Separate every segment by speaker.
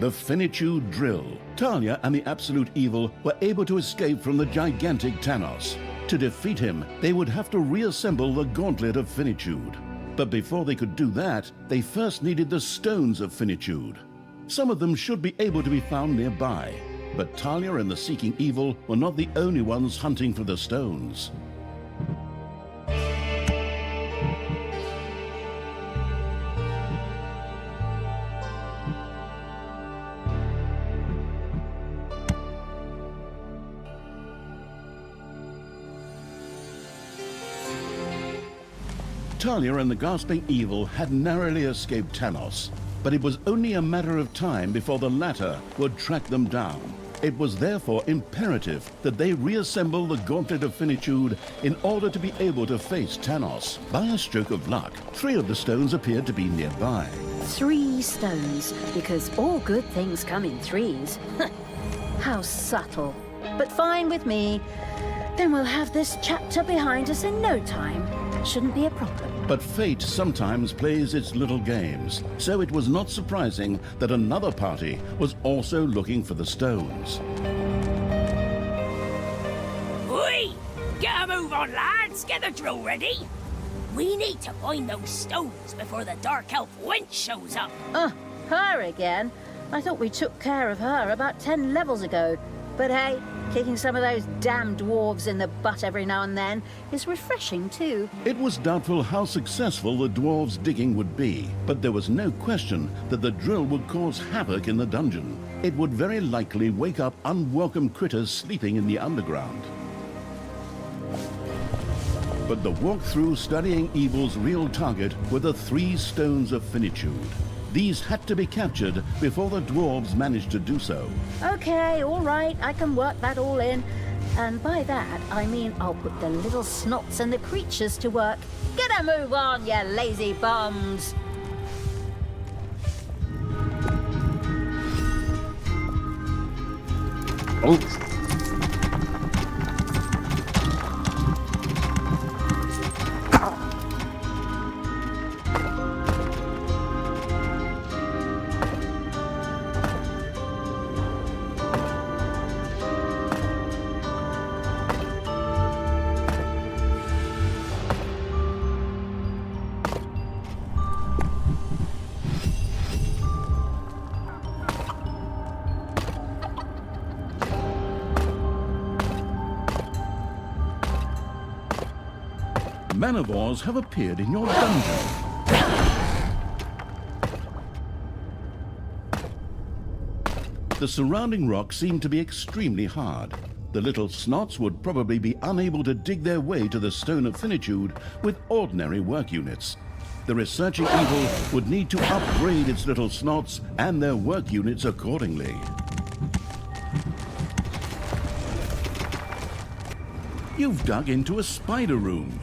Speaker 1: the Finitude drill. Talia and the Absolute Evil were able to escape from the gigantic Thanos. To defeat him, they would have to reassemble the Gauntlet of Finitude. But before they could do that, they first needed the Stones of Finitude. Some of them should be able to be found nearby, but Talia and the Seeking Evil were not the only ones hunting for the stones. Talia and the Gasping Evil had narrowly escaped Thanos, but it was only a matter of time before the latter would track them down. It was therefore imperative that they reassemble the Gauntlet of Finitude in order to be able to face Thanos. By a stroke of luck, 3 of the stones appeared to be nearby.
Speaker 2: 3 stones, because all good things come in 3s. How subtle. But fine with me. Then we'll have this chapter behind us in no time. Shouldn't be a problem.
Speaker 1: But fate sometimes plays its little games, so it was not surprising that another party was also looking for the stones.
Speaker 3: Oi! Get a move on, lads! Get the drill ready! We need to find those stones before the Dark Elf wench shows up.
Speaker 2: Her again? I thought we took care of her about 10 levels ago. But hey, kicking some of those damn dwarves in the butt every now and then is refreshing too.
Speaker 1: It was doubtful how successful the dwarves' digging would be, but there was no question that the drill would cause havoc in the dungeon. It would very likely wake up unwelcome critters sleeping in the underground. But the walk-through studying Evil's real target were the 3 stones of Finitude. These had to be captured before the dwarves managed to do so.
Speaker 2: Okay, all right, I can work that all in. And by that, I mean I'll put the little snots and the creatures to work. Get a move on, you lazy bums!
Speaker 4: Oh.
Speaker 1: Manivores have appeared in your dungeon. The surrounding rock seemed to be extremely hard. The little snots would probably be unable to dig their way to the Stone of Finitude with ordinary work units. The researching evil would need to upgrade its little snots and their work units accordingly. You've dug into a spider room.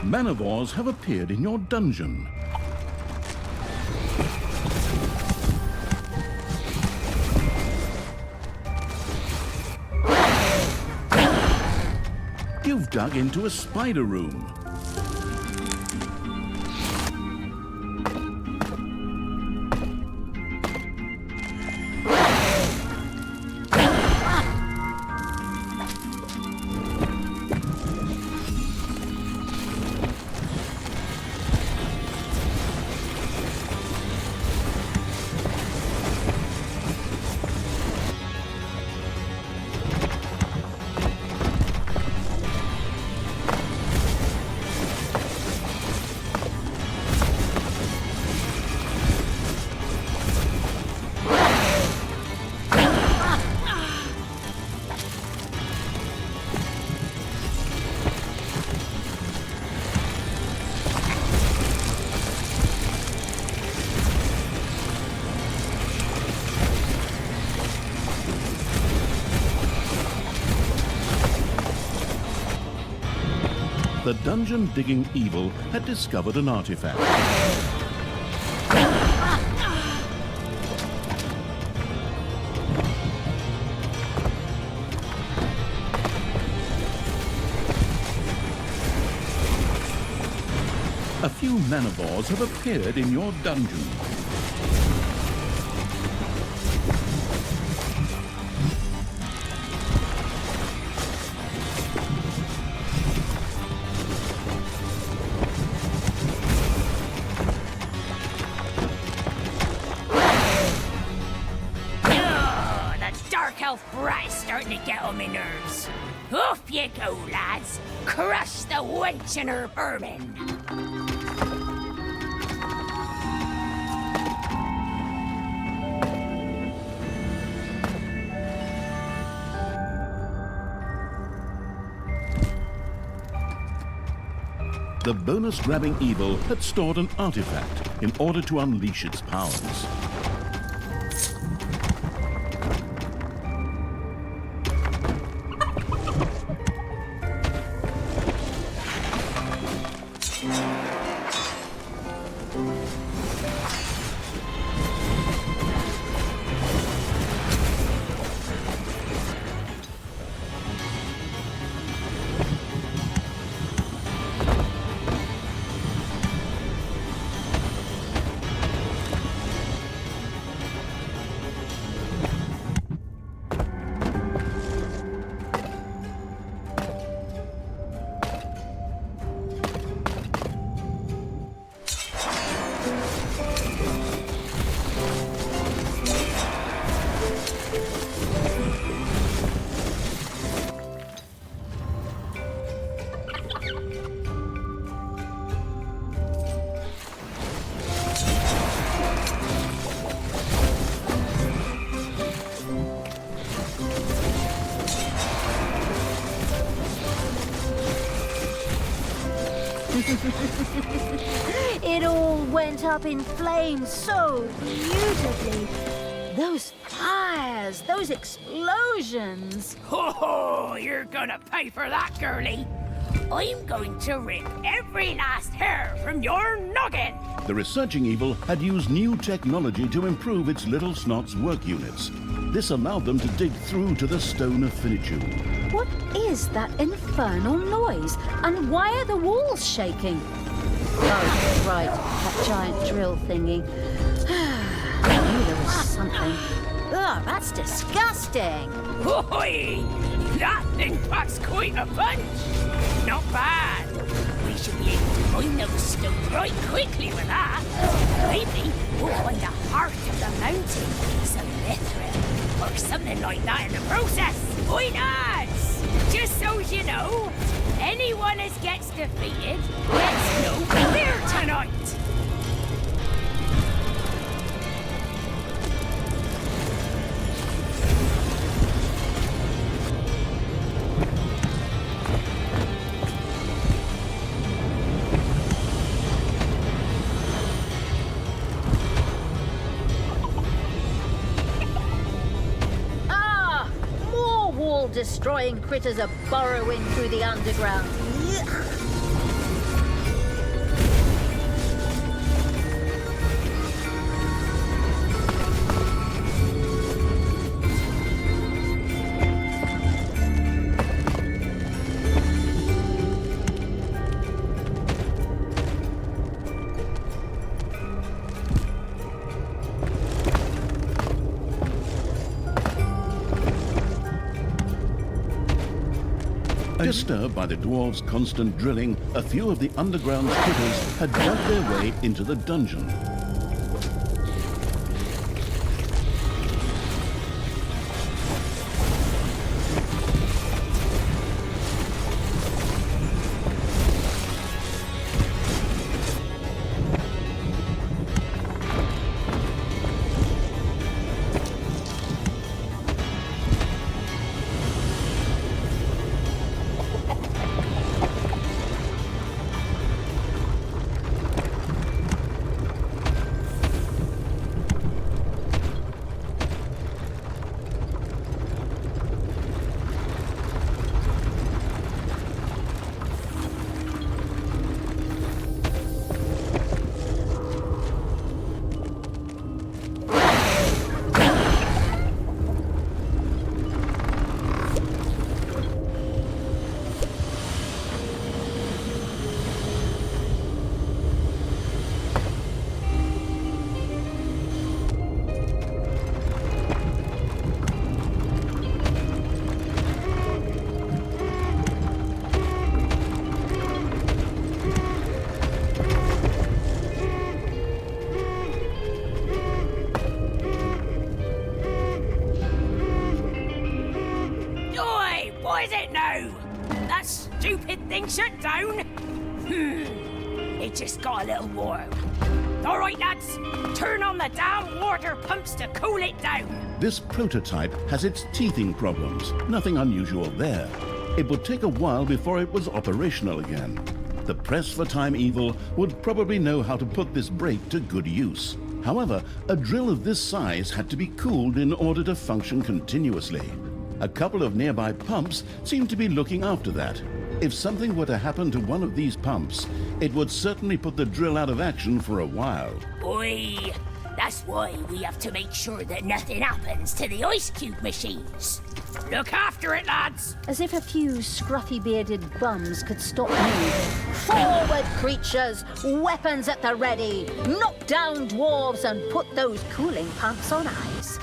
Speaker 1: Manivores have appeared in your dungeon. You've dug into a spider room. The dungeon-digging evil had discovered an artifact. a few manivores have appeared in your dungeon.
Speaker 3: Brat is starting to get on my nerves. Off you go, lads. Crush the wench and her vermin.
Speaker 1: The bonus-grabbing evil had stored an artifact in order to unleash its powers.
Speaker 2: It all went up in flames so beautifully. Those fires, those explosions.
Speaker 3: Ho ho! You're gonna pay for that, girlie. I'm going to rip every last hair from your noggin.
Speaker 1: The researching evil had used new technology to improve its little snot's work units. This allowed them to dig through to the Stone of Finitude.
Speaker 2: What is that infernal noise? And why are the walls shaking? Oh, right, that giant drill thingy. I knew there was something. Ugh, that's disgusting.
Speaker 3: Oi! That thing packs quite a punch. Not bad. We should be able to find those stones right quickly with that. Maybe we'll find the heart of the mountain, some mithril, or something like that in the process. Oi, lads! Just so you know, anyone as gets defeated gets no beer tonight.
Speaker 2: Destroying critters are burrowing through the underground.
Speaker 1: Disturbed by the dwarves' constant drilling, a few of the underground critters had dug their way into the dungeon.
Speaker 3: Things shut down? It just got a little warm. All right, lads, turn on the damn water pumps to cool it down.
Speaker 1: This prototype has its teething problems. Nothing unusual there. It would take a while before it was operational again. The press for Time Evil would probably know how to put this brake to good use. However, a drill of this size had to be cooled in order to function continuously. A couple of nearby pumps seemed to be looking after that. If something were to happen to one of these pumps, it would certainly put the drill out of action for a while.
Speaker 3: Oi, that's why we have to make sure that nothing happens to the ice cube machines. Look after it, lads.
Speaker 2: As if a few scruffy-bearded bums could stop me. Forward, creatures! Weapons at the ready! Knock down dwarves and put those cooling pumps on ice.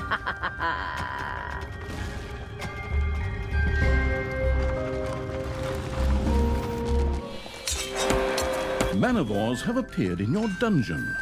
Speaker 1: Manivores have appeared in your dungeon.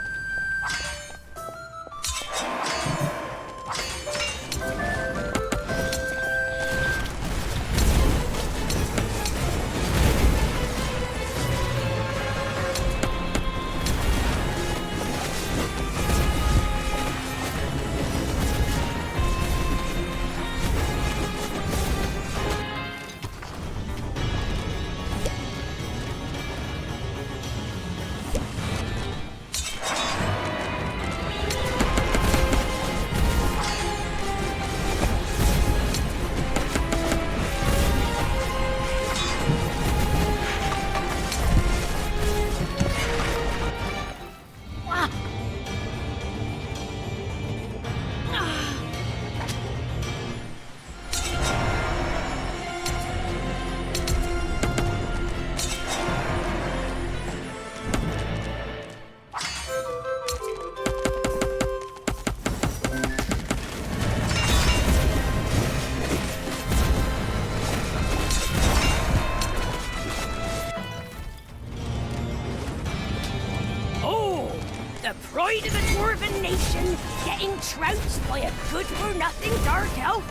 Speaker 3: Pride of the Dwarven nation getting trounced by a good-for-nothing dark elf?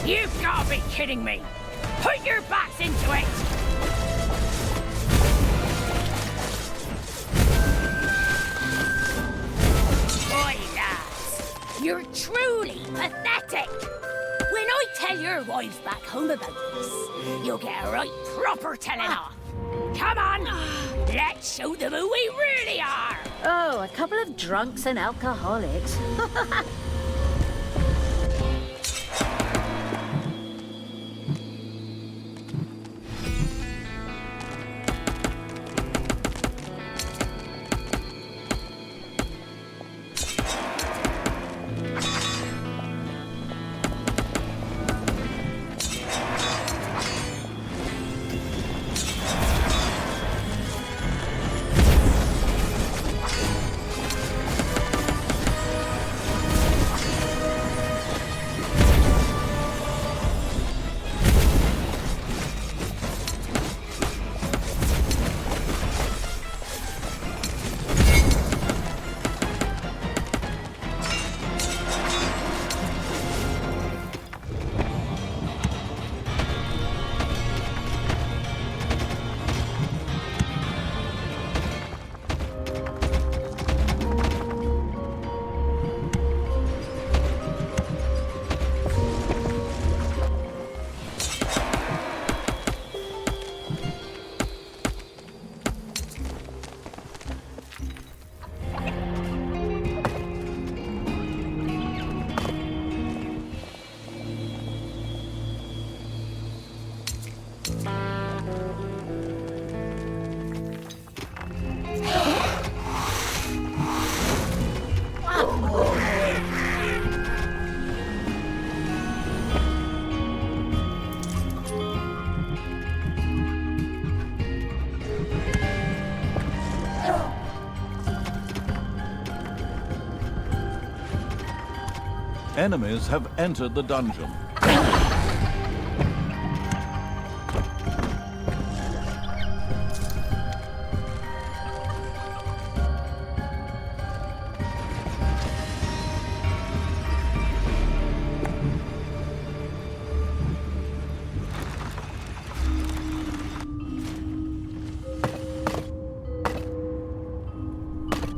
Speaker 3: You've got to be kidding me! Put your backs into it! Boy, lads, you're truly pathetic! When I tell your wives back home about this, you'll get a right proper telling off. Come on, let's show them who we really are!
Speaker 2: Oh, a couple of drunks and alcoholics.
Speaker 4: Enemies have entered the dungeon.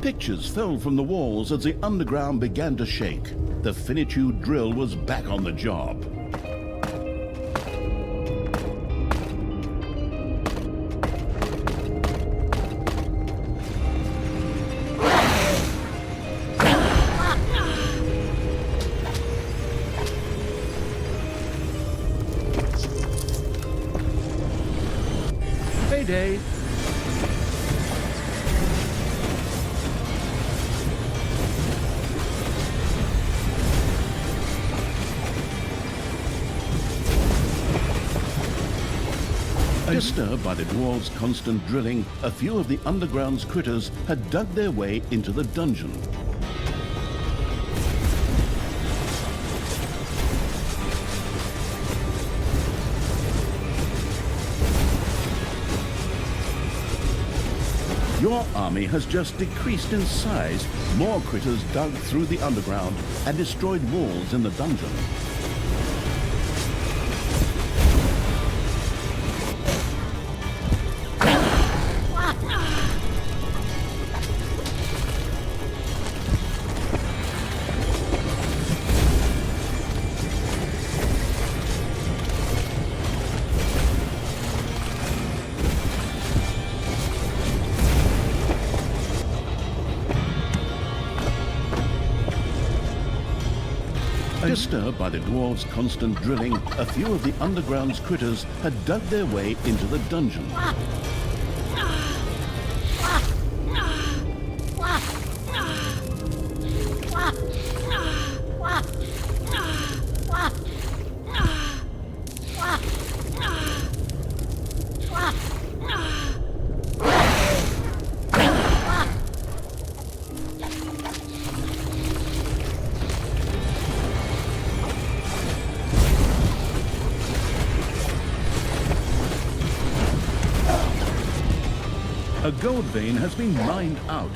Speaker 1: Pictures fell from the walls as the underground began to shake. The Finitude drill was back on the job. Payday! Disturbed by the dwarves' constant drilling, a few of the underground's critters had dug their way into the dungeon. Your army has just decreased in size. More critters dug through the underground and destroyed walls in the dungeon. Disturbed by the dwarves' constant drilling, a few of the underground's critters had dug their way into the dungeon. A gold vein has been mined out.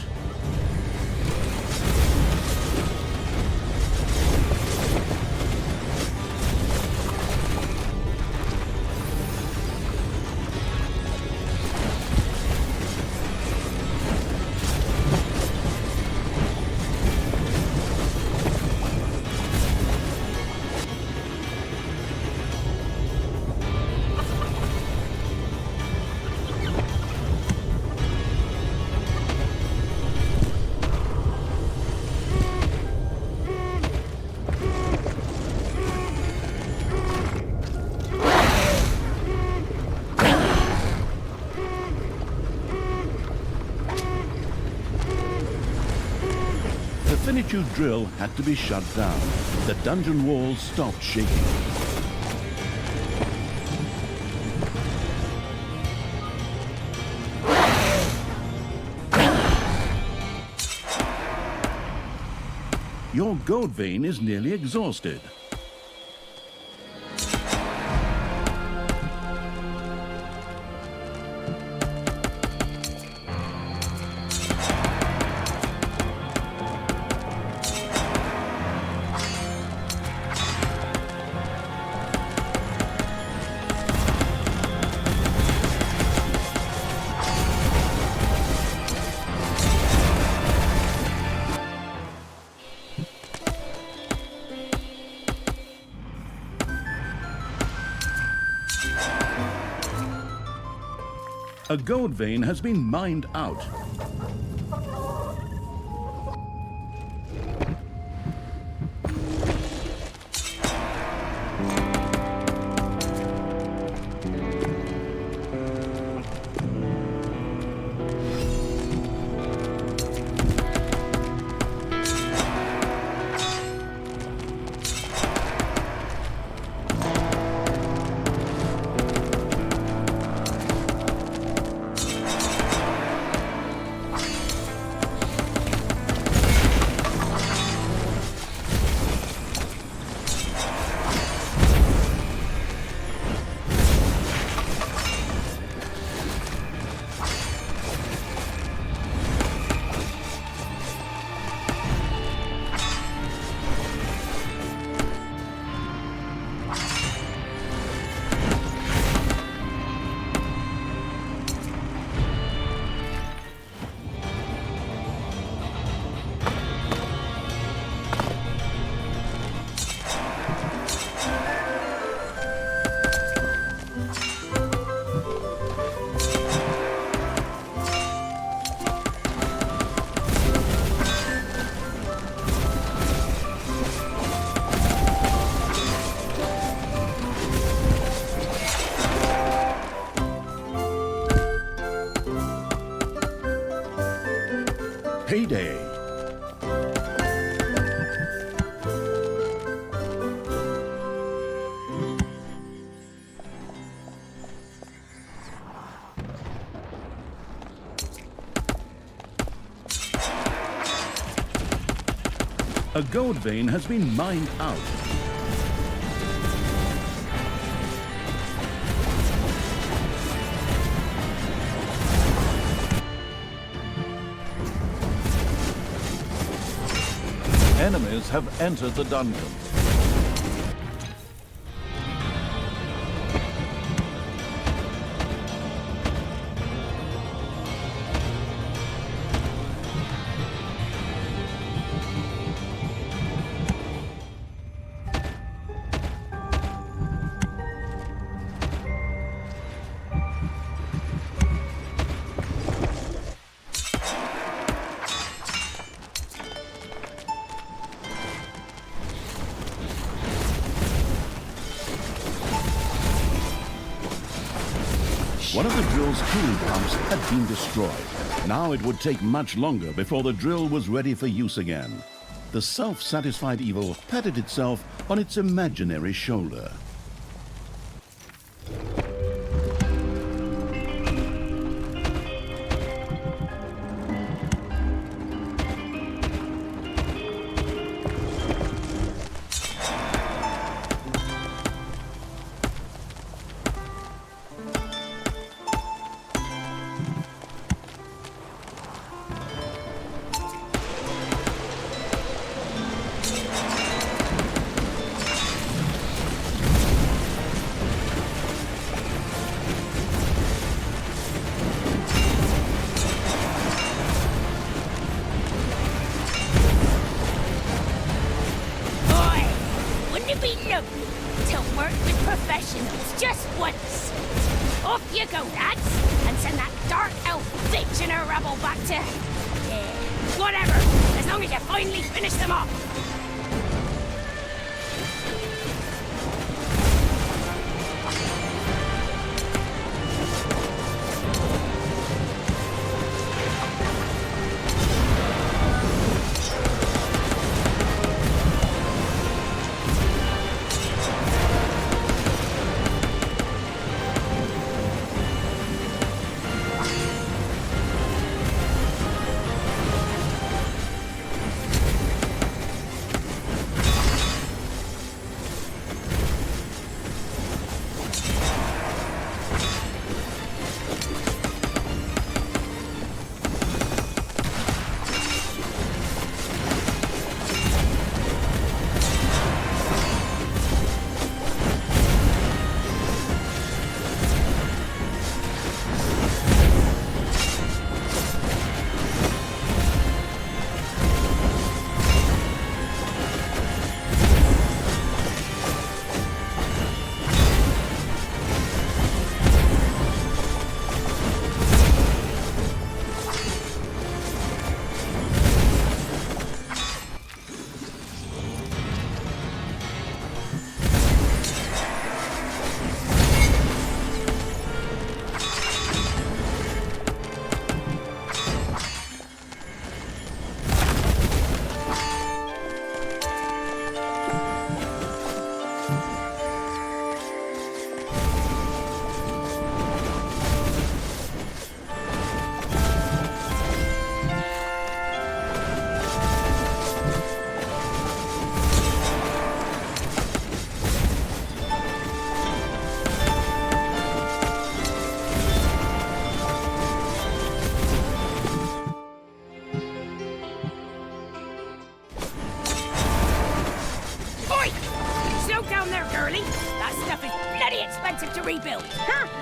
Speaker 1: The Finitude drill had to be shut down. The dungeon walls stopped shaking. Your gold vein is nearly exhausted. A gold vein has been mined out. payday. A gold vein has been mined out.
Speaker 4: Enemies have entered the dungeon.
Speaker 1: One of the drill's cooling pumps had been destroyed. Now it would take much longer before the drill was ready for use again. The self-satisfied evil patted itself on its imaginary shoulder.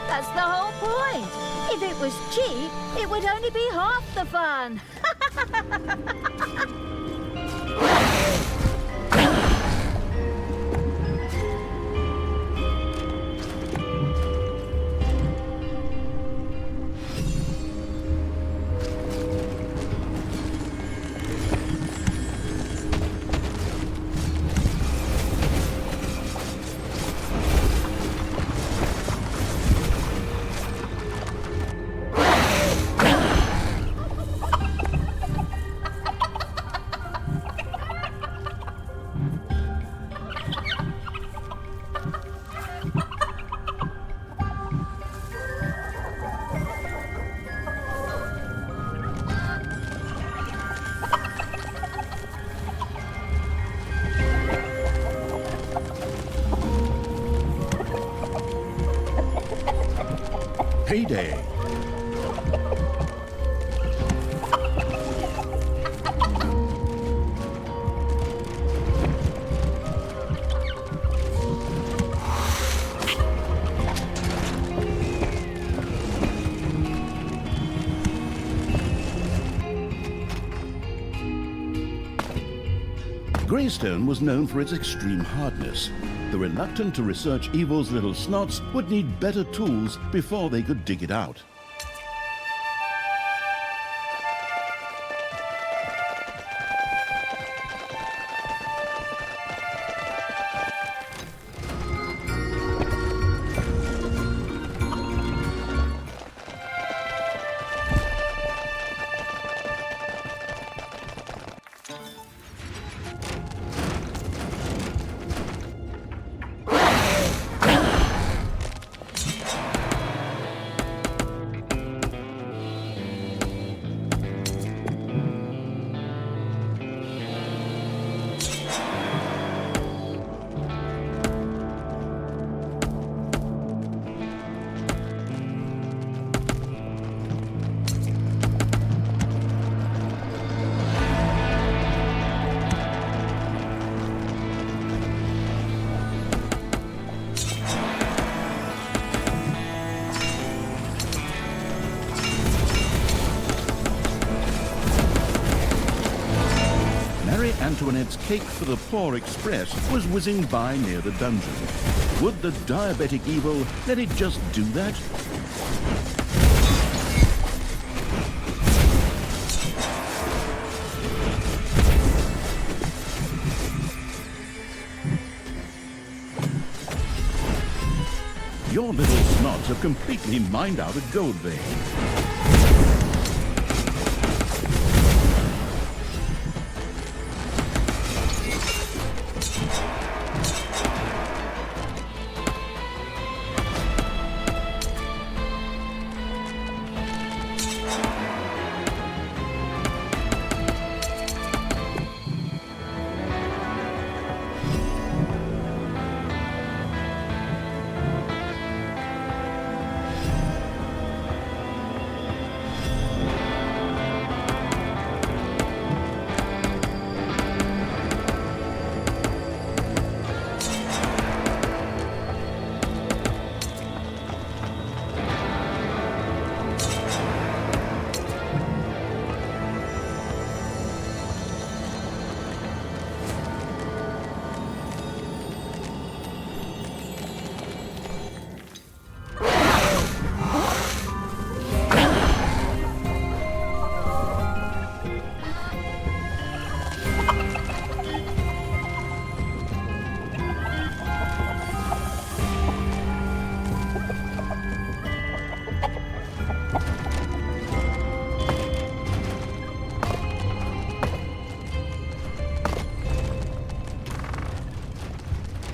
Speaker 2: That's the whole point. If it was cheap, it would only be half the fun.
Speaker 1: day. Greystone was known for its extreme hardness. The reluctant to research evil's little snots would need better tools before they could dig it out. Antoinette's Cake for the Poor Express was whizzing by near the dungeon. Would the diabetic evil let it just do that? Your little snots have completely mined out a gold vein.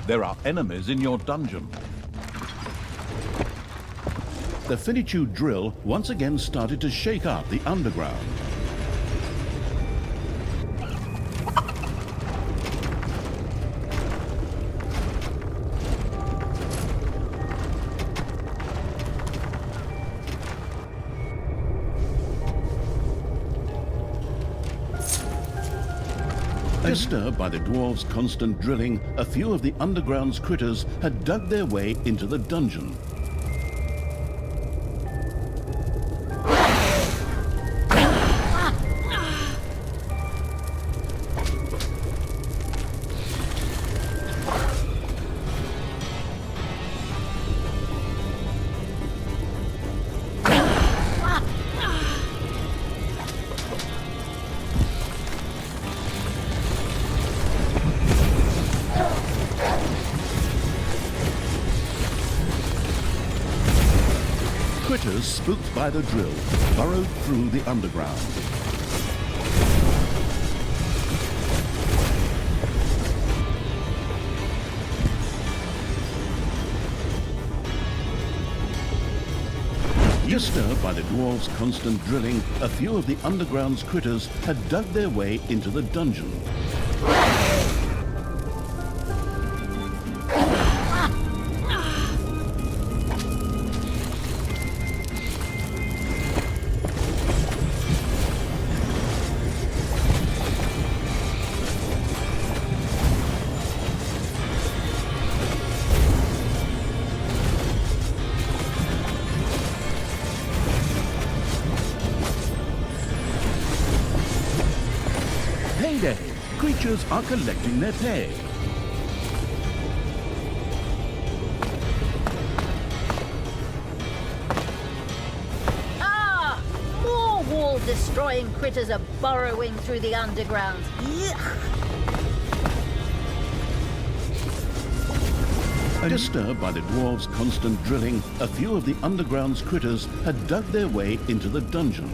Speaker 4: There are enemies in your dungeon.
Speaker 1: The Finitude drill once again started to shake up the underground. Disturbed by the dwarves' constant drilling, a few of the underground's critters had dug their way into the dungeon. Critters spooked by the drill burrowed through the underground. Disturbed by the dwarves' constant drilling, a few of the underground's critters had dug their way into the dungeon. Payday! Creatures are collecting their pay.
Speaker 2: Ah! More wall-destroying critters are burrowing through the underground. Yuck!
Speaker 1: Disturbed by the dwarves' constant drilling, a few of the underground's critters had dug their way into the dungeon.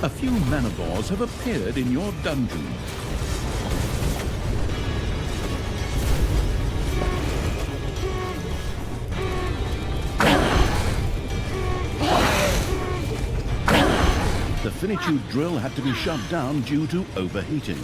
Speaker 1: A few manivores have appeared in your dungeon. The Finitude drill had to be shut down due to overheating.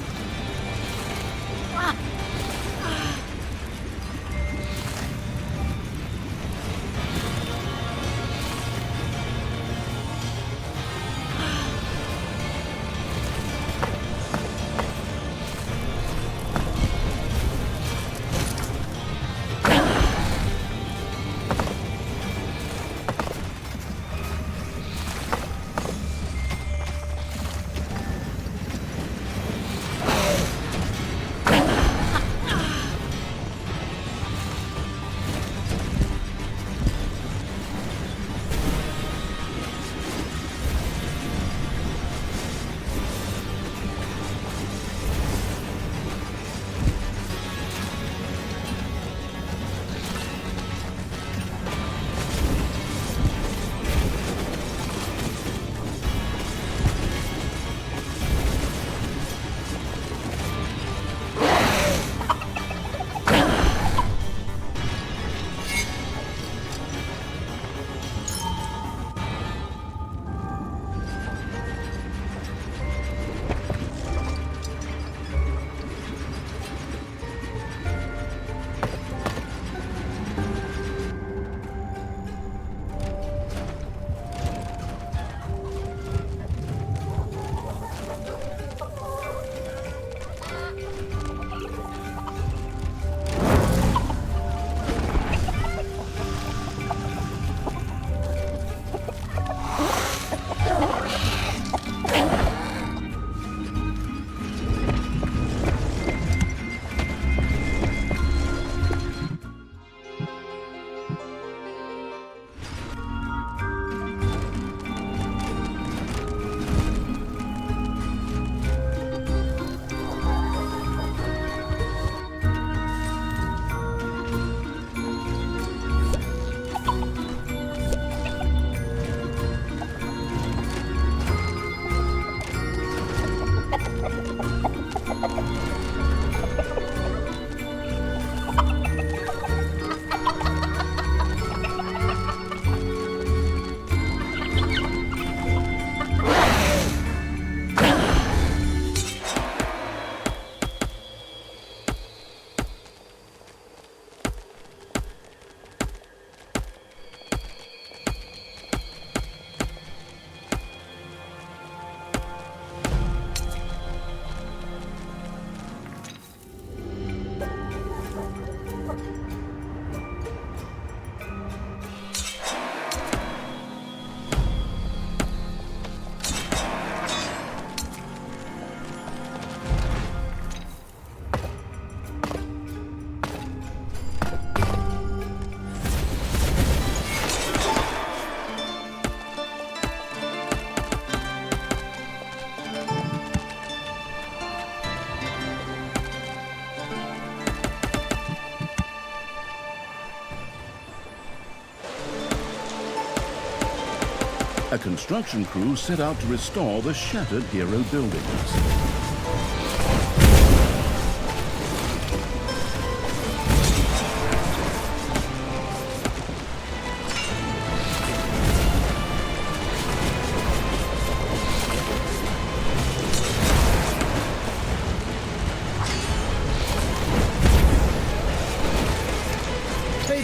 Speaker 1: A construction crew set out to restore the shattered hero buildings.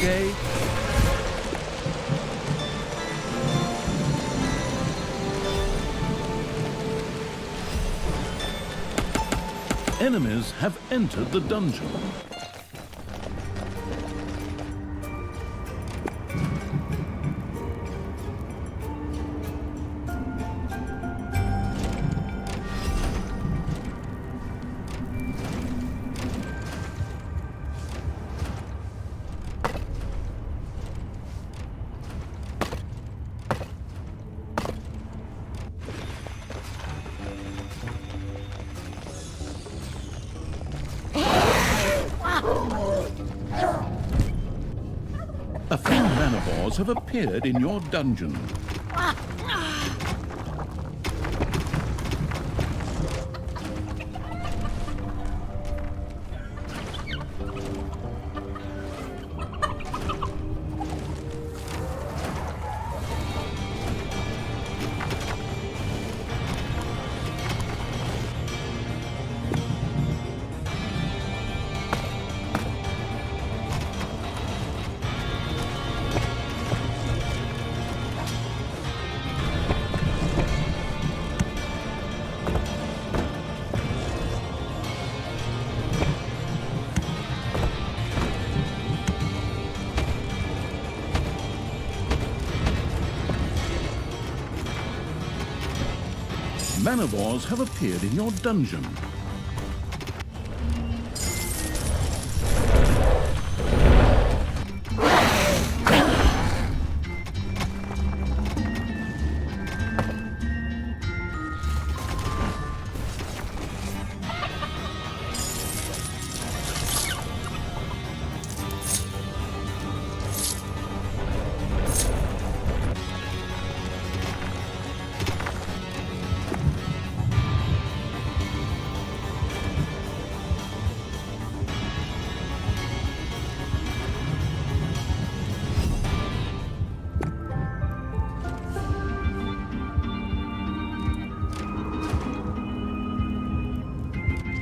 Speaker 4: Okay.
Speaker 1: Enemies have entered the dungeon. A few manivores have appeared in your dungeon. Manivores have appeared in your dungeon.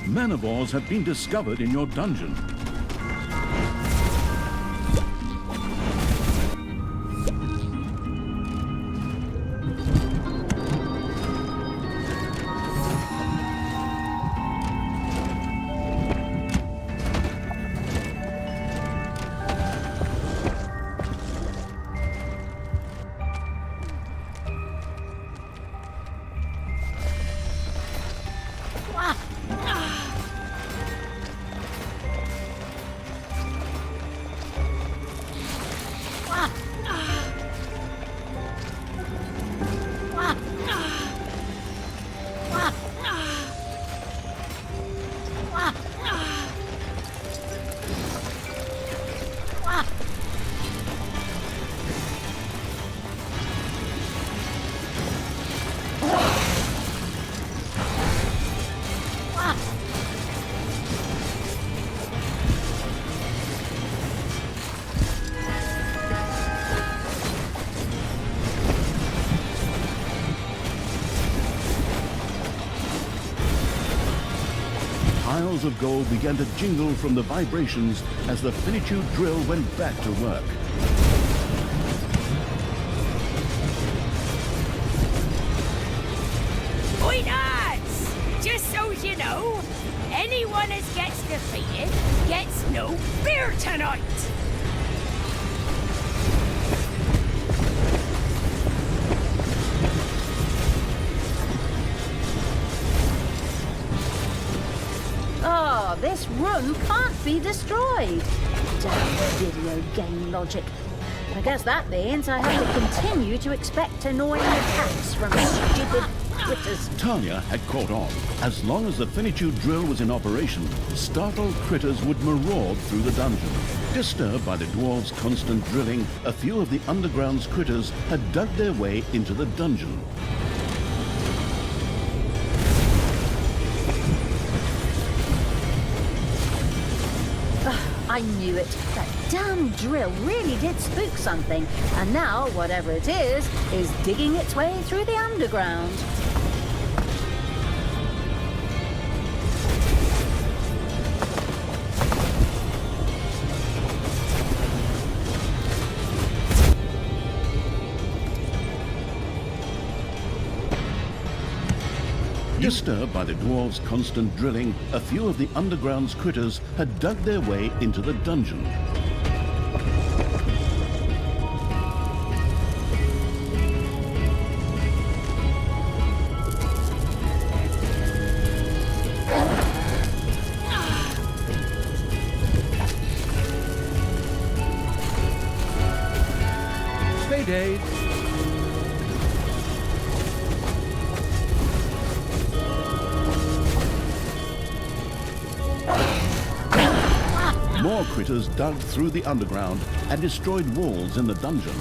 Speaker 1: Manivores have been discovered in your dungeon. Piles of gold began to jingle from the vibrations as the Finitude drill went back to work.
Speaker 3: Oi, lads! Just so you know, anyone as gets defeated gets no beer tonight!
Speaker 2: Oh, this room can't be destroyed. Damn video game logic. I guess that means I have to continue to expect annoying attacks from stupid critters.
Speaker 1: Talia had caught on. As long as the Finitude drill was in operation, startled critters would maraud through the dungeon. Disturbed by the dwarves' constant drilling, a few of the underground's critters had dug their way into the dungeon.
Speaker 2: I knew it. That damn drill really did spook something. And now, whatever it is digging its way through the underground.
Speaker 1: Disturbed by the dwarves' constant drilling, a few of the underground's critters had dug their way into the dungeon.
Speaker 4: Payday!
Speaker 1: More critters dug through the underground and destroyed walls in the dungeon.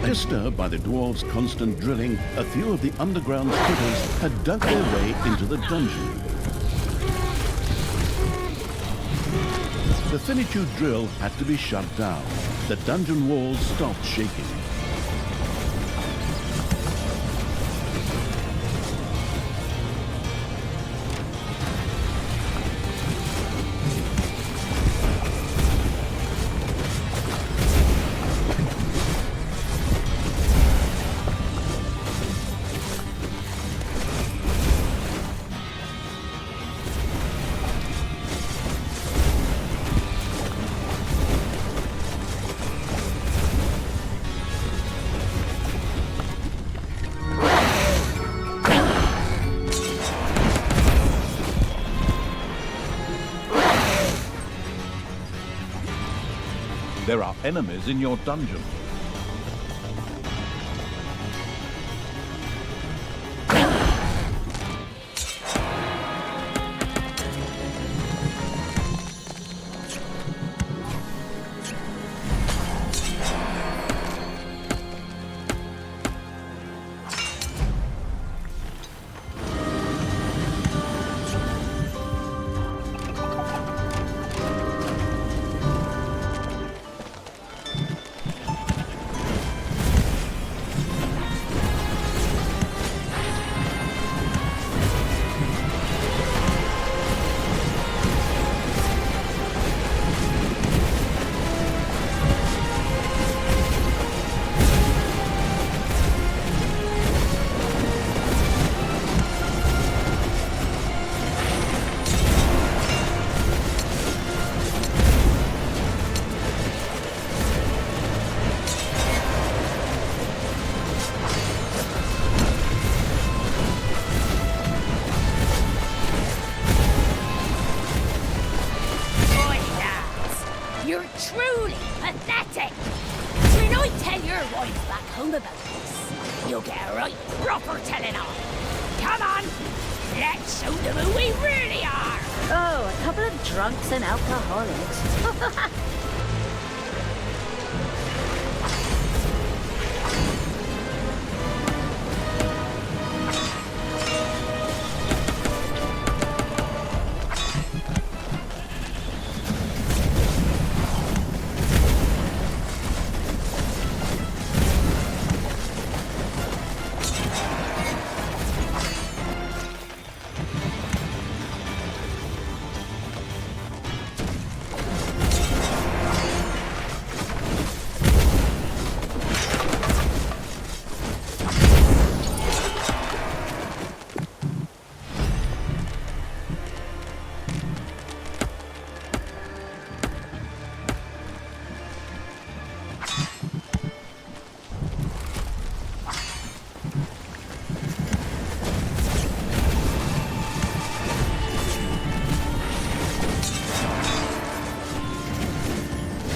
Speaker 1: Disturbed by the dwarves' constant drilling, a few of the underground critters had dug their way into the dungeon. The Finitude drill had to be shut down. The dungeon walls stopped shaking.
Speaker 4: There are enemies in your dungeon.
Speaker 3: You're truly pathetic. When I tell your wife back home about this, you'll get a right proper telling off. Come on, let's show them who we really are.
Speaker 2: Oh, a couple of drunks and alcoholics.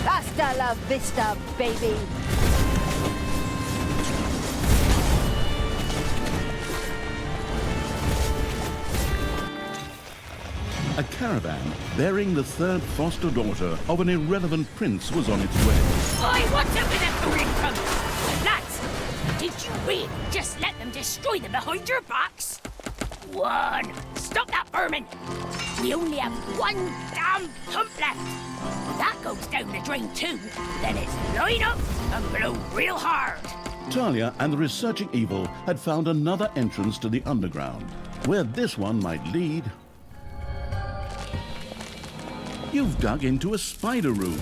Speaker 5: Hasta la vista, baby.
Speaker 1: a caravan bearing the third foster daughter of an irrelevant prince was on its way.
Speaker 3: Oi, what's up with that green comes? Lads, did you really just let them destroy them behind your backs? One, stop that vermin! We only have one damn pump left. If that goes down the drain too, then it's line up and blow real hard.
Speaker 1: Talia and the researching evil had found another entrance to the underground. Where this one might lead... You've dug into a spider room.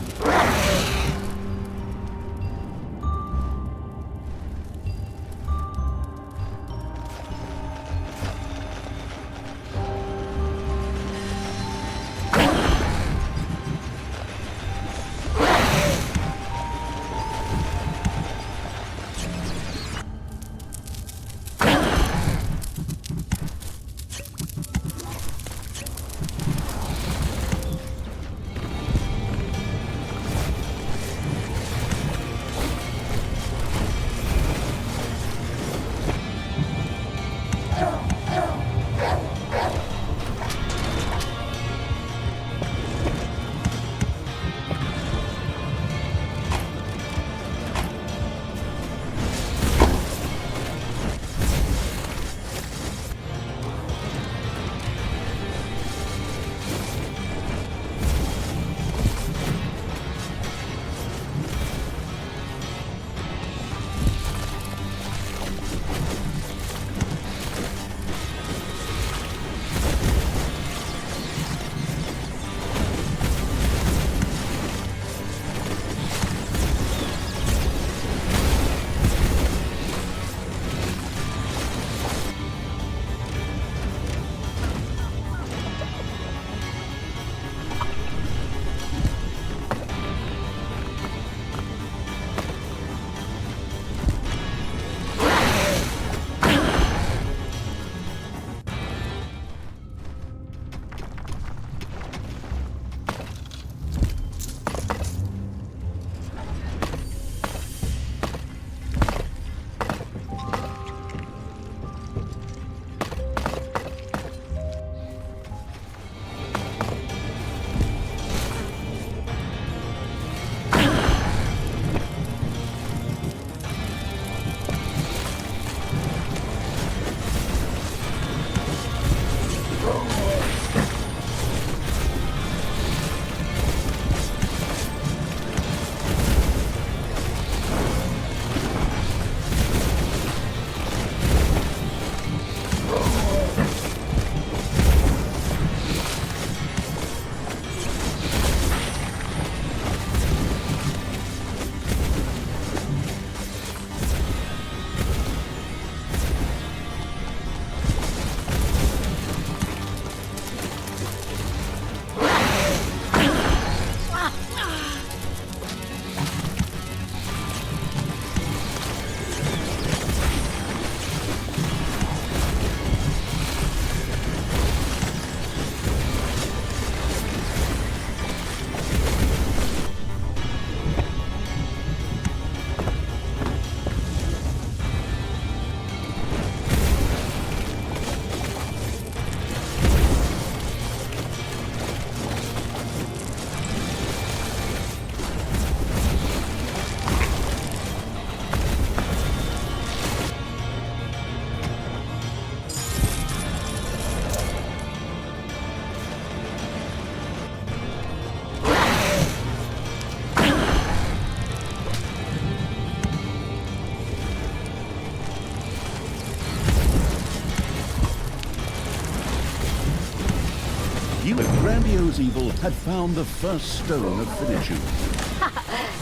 Speaker 1: The grandiose evil had found the first stone of finitude.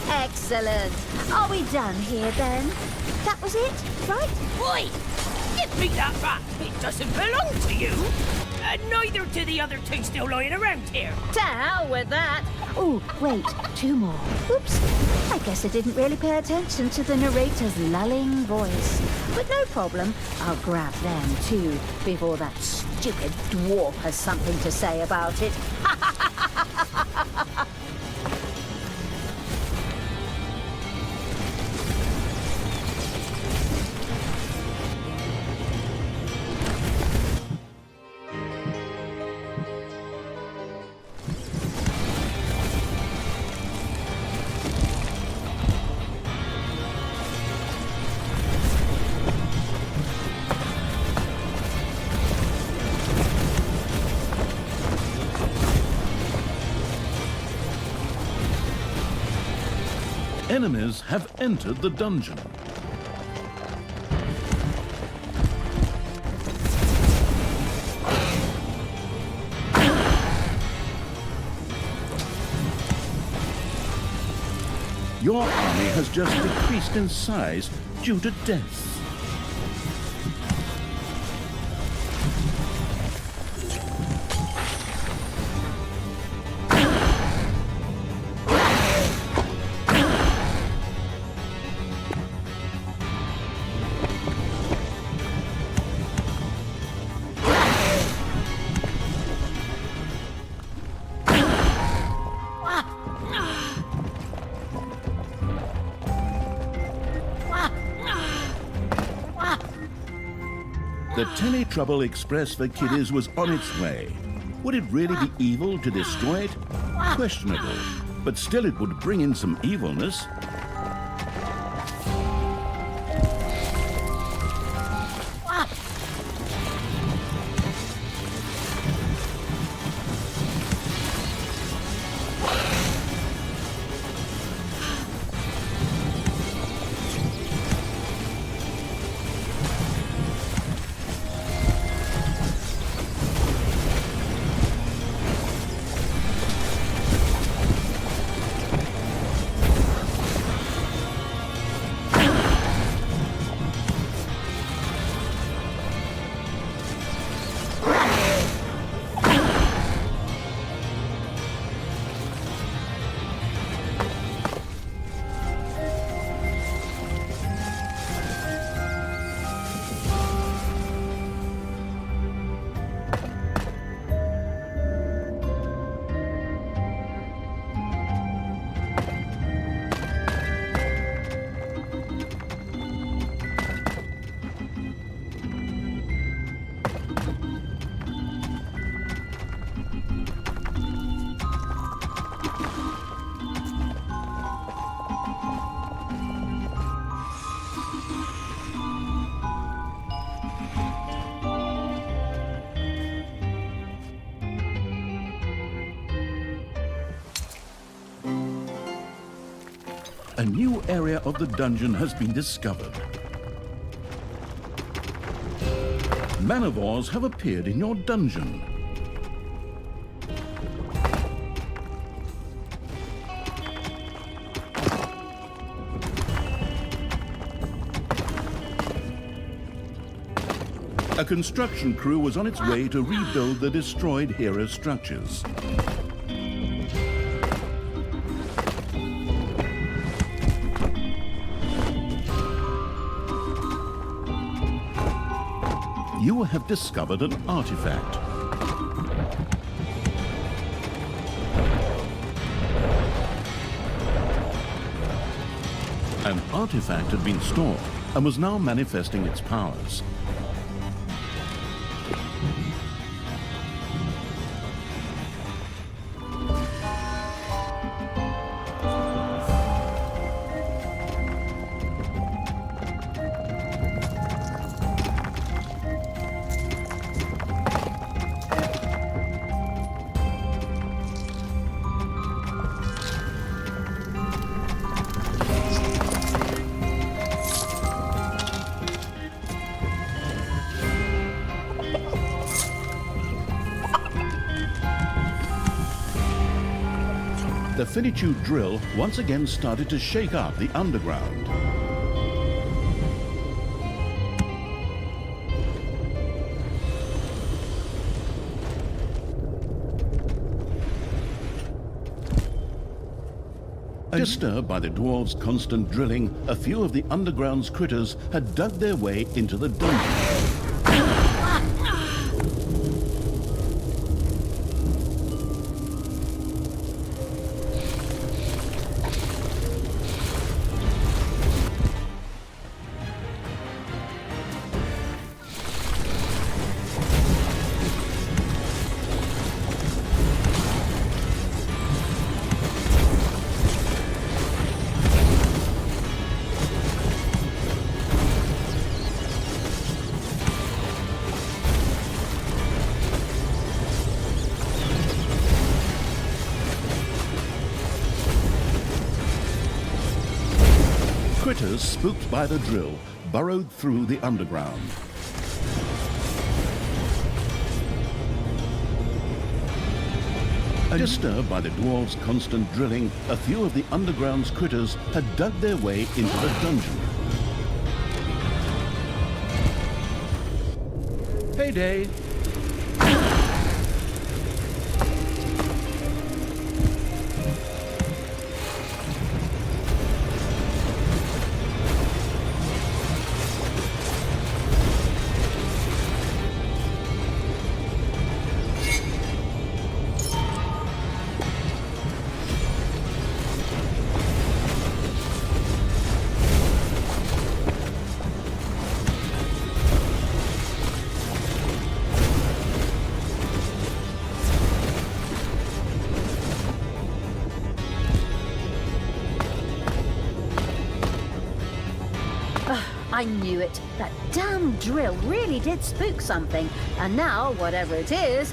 Speaker 2: Excellent. Are we done here then? That was it, right?
Speaker 3: Boy, give me that back. It doesn't belong to you. And neither do the other two still lying around here.
Speaker 2: To hell with that. Oh, wait, two more. Oops. I guess I didn't really pay attention to the narrator's lulling voice. But no problem. I'll grab them too, before that stupid dwarf has something to say about it.
Speaker 1: Enemies have entered the dungeon. Your army has just decreased in size due to deaths. The Tenny Trouble Express for kiddies was on its way. Would it really be evil to destroy it? Questionable, but still it would bring in some evilness. A new area of the dungeon has been discovered. Manivores have appeared in your dungeon. A construction crew was on its way to rebuild the destroyed hero structures. You have discovered an artifact. An artifact had been stored and was now manifesting its powers. The Finitude drill once again started to shake up the underground. Disturbed by the dwarves' constant drilling, a few of the underground's critters had dug their way into the dungeon. critters spooked by the drill burrowed through the underground. Disturbed by the dwarves' constant drilling, a few of the underground's critters had dug their way into the dungeon.
Speaker 4: Heyday!
Speaker 2: I knew it. That damn drill really did spook something. And now, whatever it is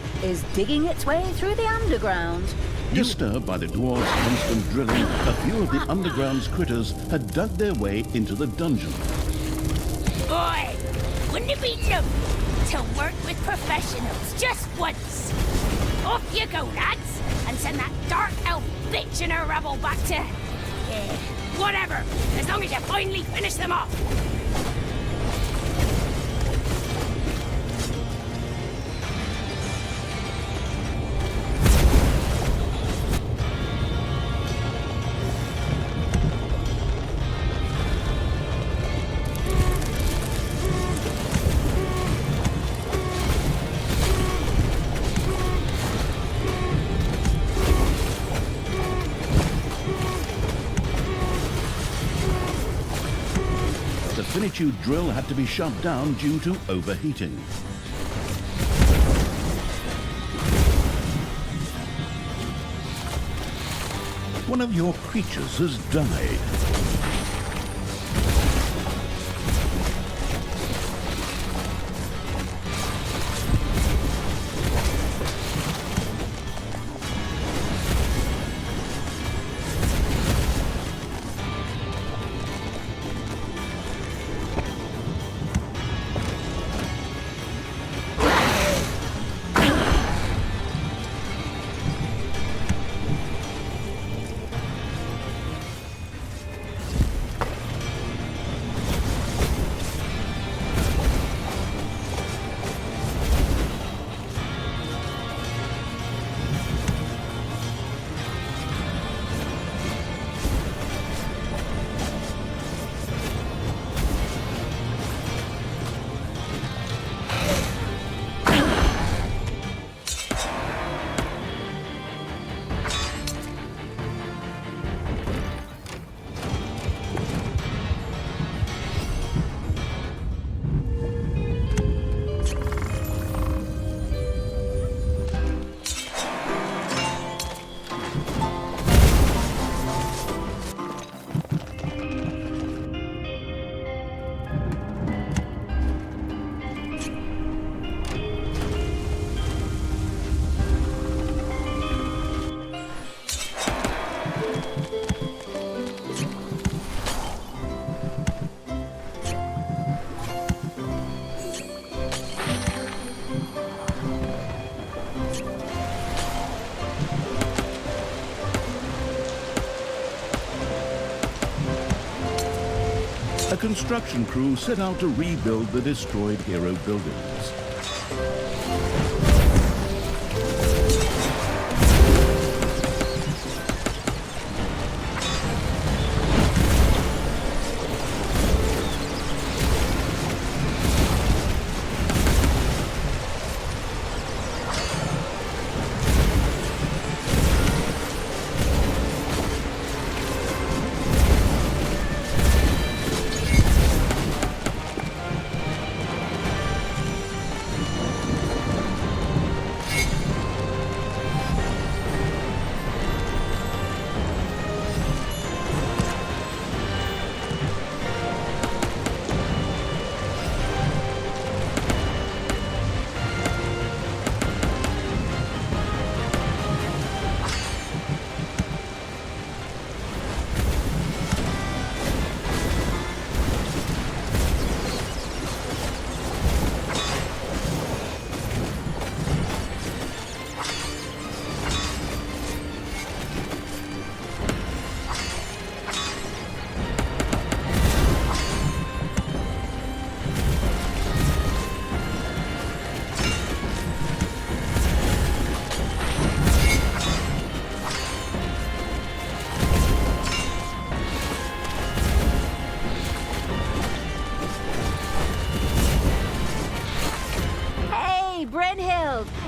Speaker 2: digging its way through the underground.
Speaker 1: Disturbed by the dwarves' constant drilling, a few of the underground's critters had dug their way into the dungeon.
Speaker 3: Boy, wouldn't it be lovely to work with professionals just once? Off you go, lads, and send that dark elf bitch and her rabble back to... whatever, as long as you finally finish them off.
Speaker 1: The Finitude drill had to be shut down due to overheating. One of your creatures has died. A construction crew set out to rebuild the destroyed hero buildings.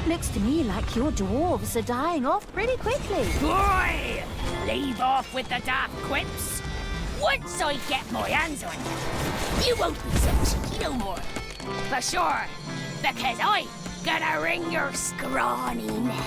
Speaker 2: Looks to me like your dwarves are dying off pretty quickly.
Speaker 3: Boy! Leave off with the daft quips. Once I get my hands on you, you won't be so cheeky no more. For sure, because I'm gonna wring your scrawny neck.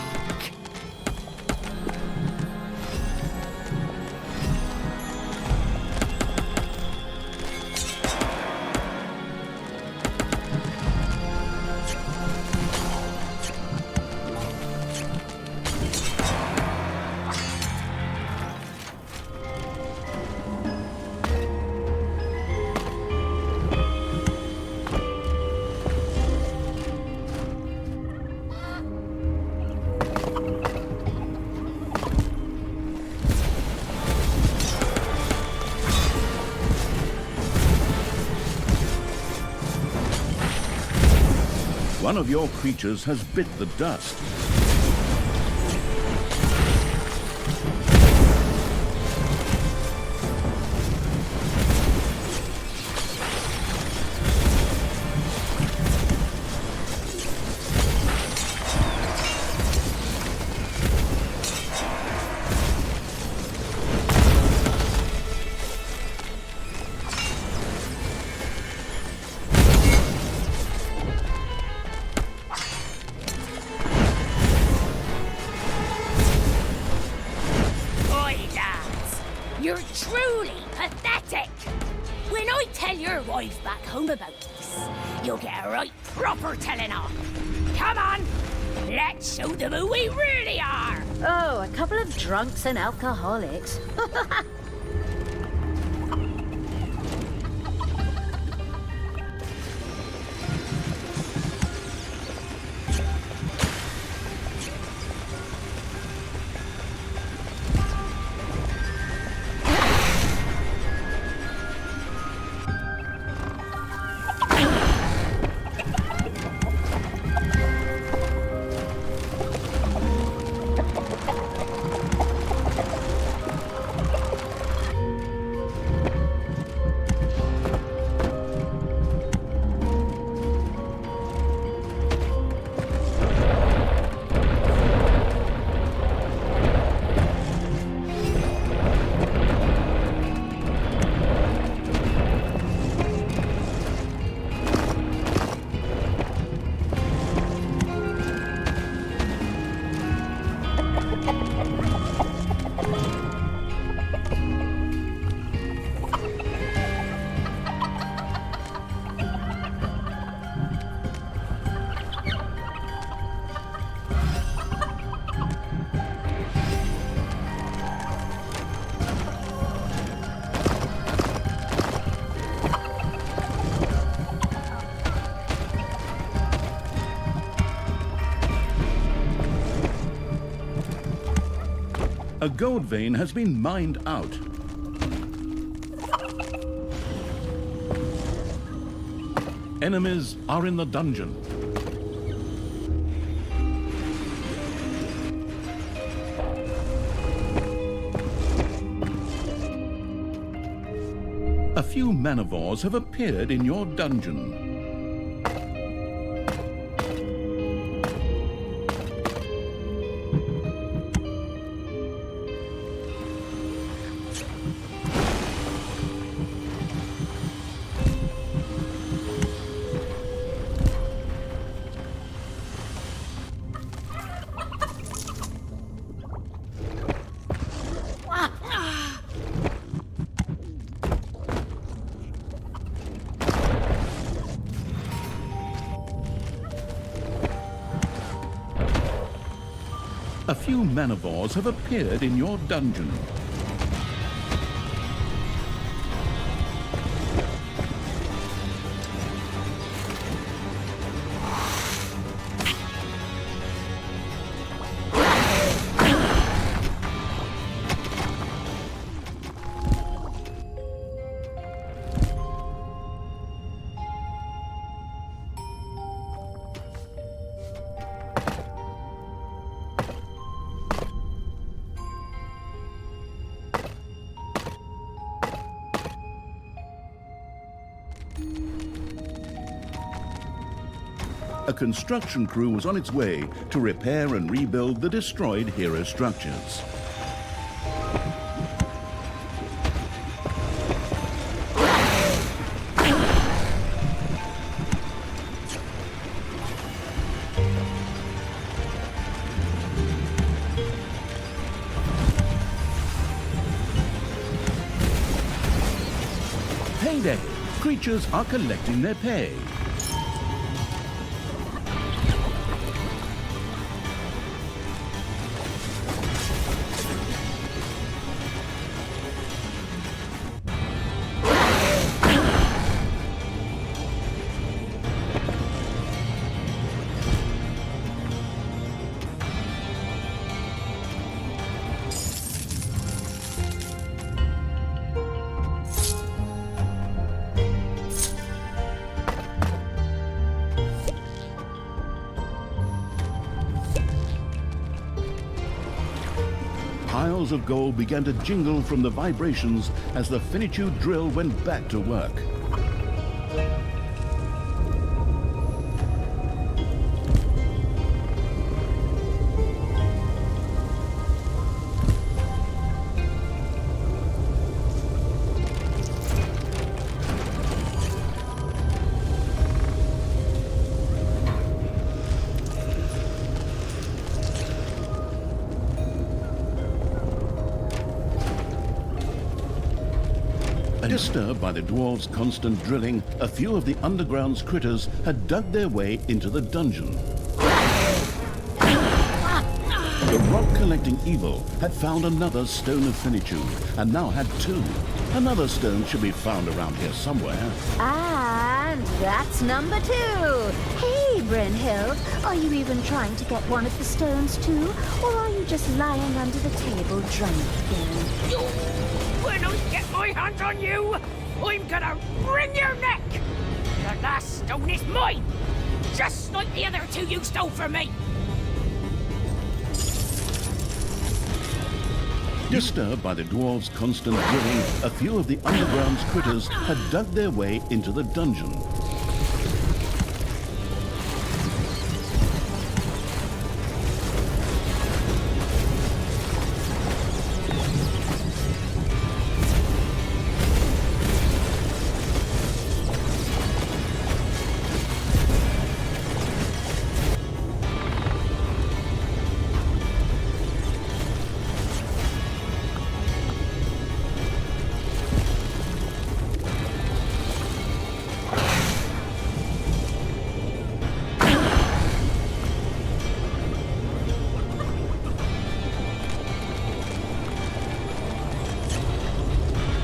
Speaker 1: One of your creatures has bit the dust.
Speaker 3: You're truly pathetic. When I tell your wife back home about this, you'll get a right proper telling off. Come on, let's show them who we really are.
Speaker 2: Oh, a couple of drunks and alcoholics.
Speaker 1: A gold vein has been mined out. Enemies are in the dungeon. A few manivores have appeared in your dungeon. A few manivores have appeared in your dungeon. a construction crew was on its way to repair and rebuild the destroyed hero structures. Payday! Creatures are collecting their pay. Piles of gold began to jingle from the vibrations as the Finitude drill went back to work. Disturbed by the dwarves' constant drilling, a few of the underground's critters had dug their way into the dungeon. The rock-collecting evil had found another stone of finitude, and now had two. Another stone should be found around here somewhere.
Speaker 2: And that's number 2. Hey, Brynhild, are you even trying to get one of the stones too? Or are you just lying under the table drunk again?
Speaker 3: When I get my hands on you, I'm gonna wring your neck! The last stone is mine! Just like the other 2 you stole from me!
Speaker 1: Disturbed by the dwarves' constant drilling, a few of the underground's critters had dug their way into the dungeon.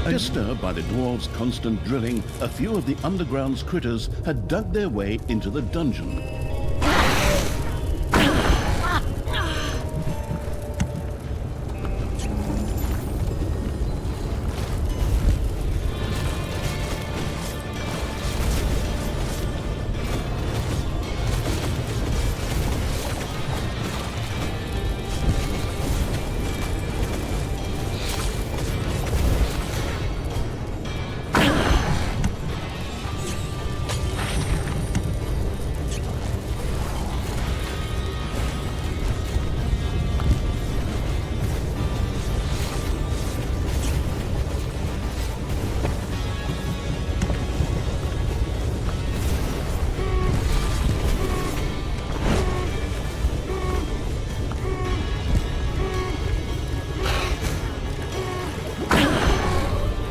Speaker 1: Disturbed by the dwarves' constant drilling, a few of the underground's critters had dug their way into the dungeon.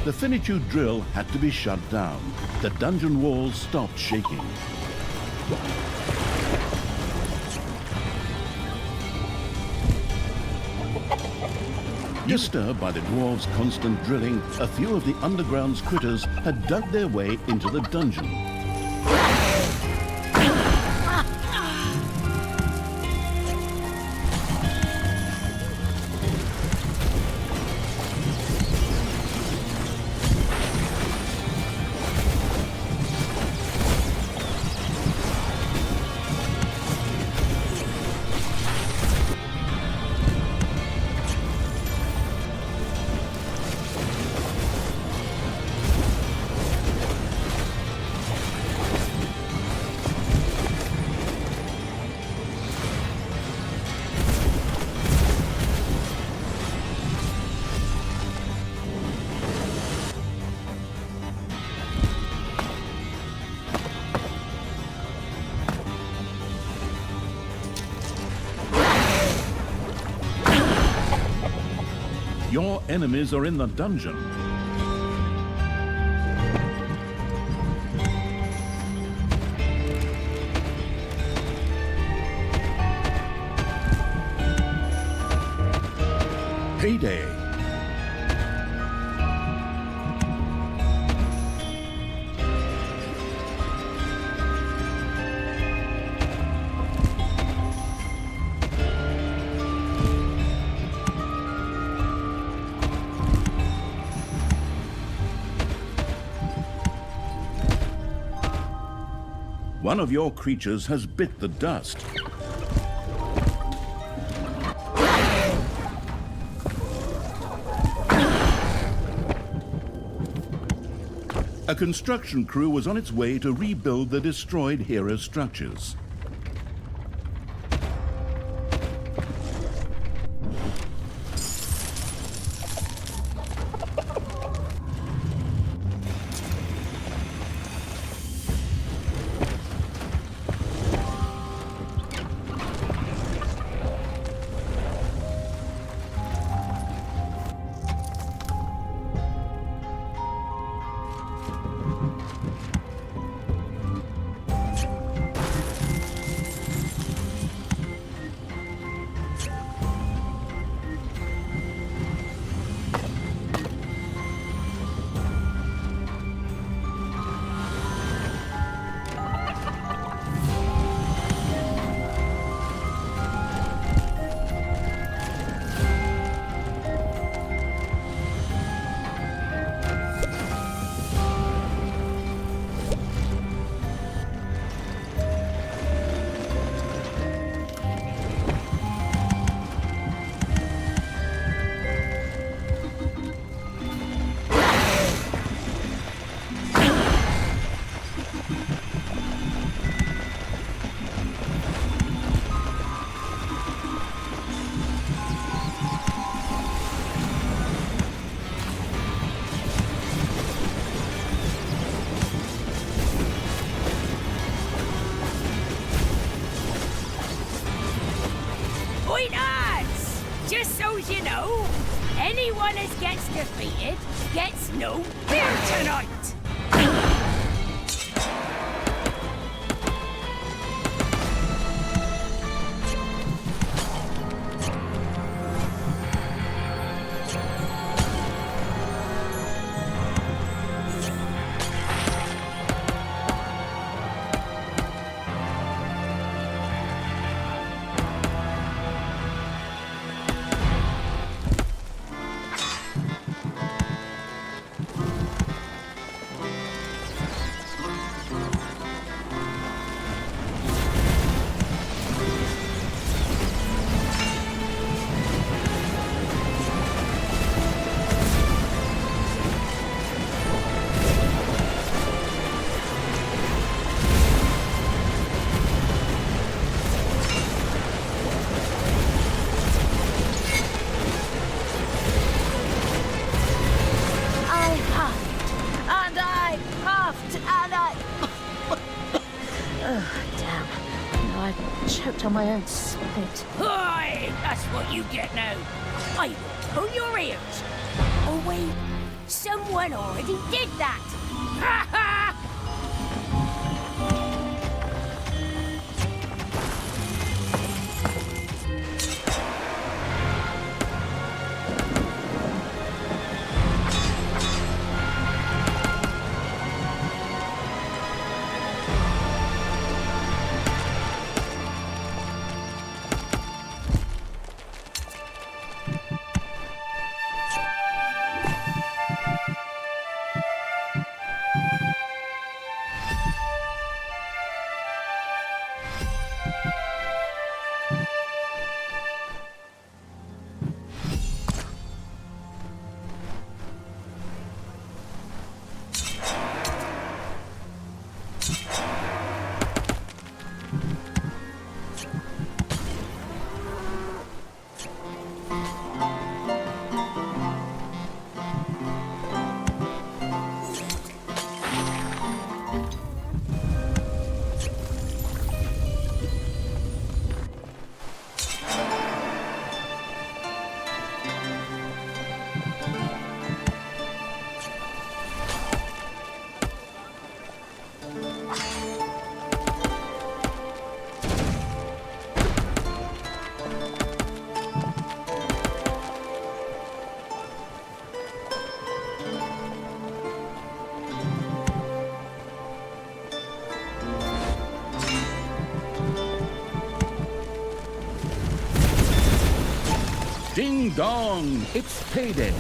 Speaker 1: The Finitude drill had to be shut down. The dungeon walls stopped shaking. Disturbed by the dwarves' constant drilling, a few of the underground's critters had dug their way into the dungeon. Your enemies are in the dungeon. Payday. One of your creatures has bit the dust. A construction crew was on its way to rebuild the destroyed hero structures.
Speaker 3: Just so you know, anyone as gets defeated gets no beer tonight!
Speaker 2: On my own spit.
Speaker 3: Aye, that's what you get now. I will pull your ears. Oh wait, someone already did that. Ha ha!
Speaker 1: Ding dong! It's payday!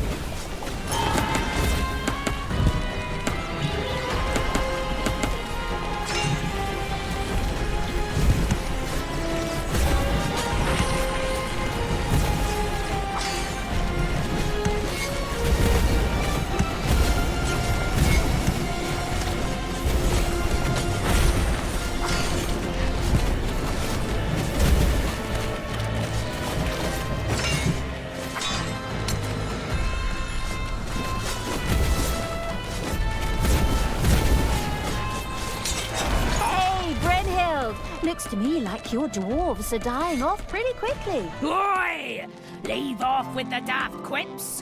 Speaker 2: Looks to me like your dwarves are dying off pretty quickly.
Speaker 3: Oi! Leave off with the daft quips.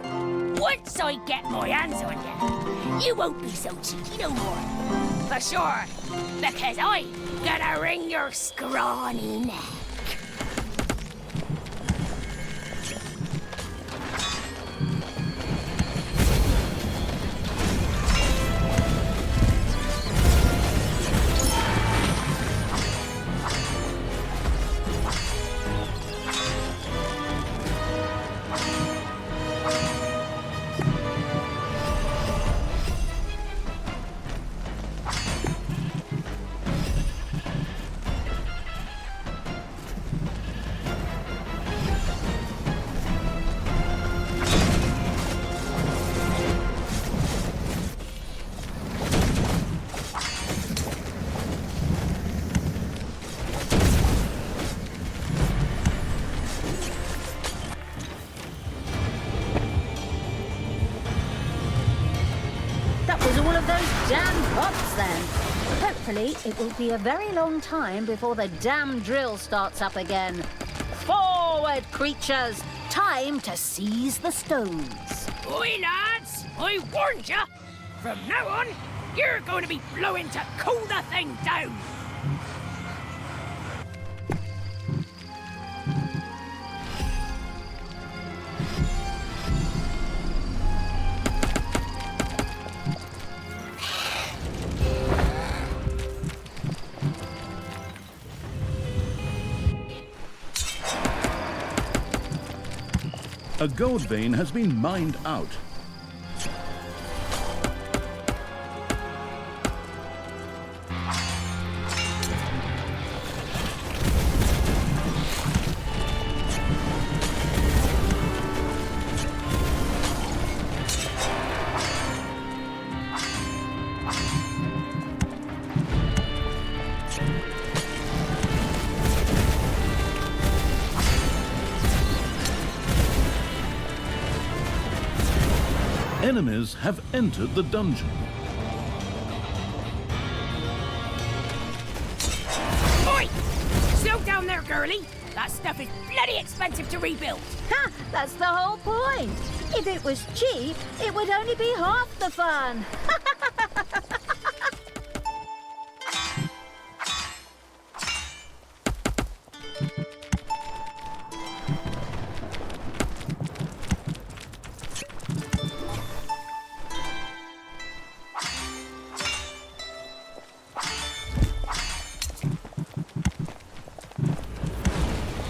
Speaker 3: Once I get my hands on you, you won't be so cheeky no more. For sure, because I'm gonna wring your scrawny neck.
Speaker 2: Damn bots then. Hopefully it will be a very long time before the damn drill starts up again. Forward, creatures! Time to seize the stones.
Speaker 3: Oi, lads! I warned ya! From now on, you're going to be blowing to cool the thing down!
Speaker 1: A gold vein has been mined out. Enemies have entered the dungeon.
Speaker 3: Oi! Slow down there, girlie! That stuff is bloody expensive to rebuild!
Speaker 2: Ha! That's the whole point! If it was cheap, it would only be half the fun!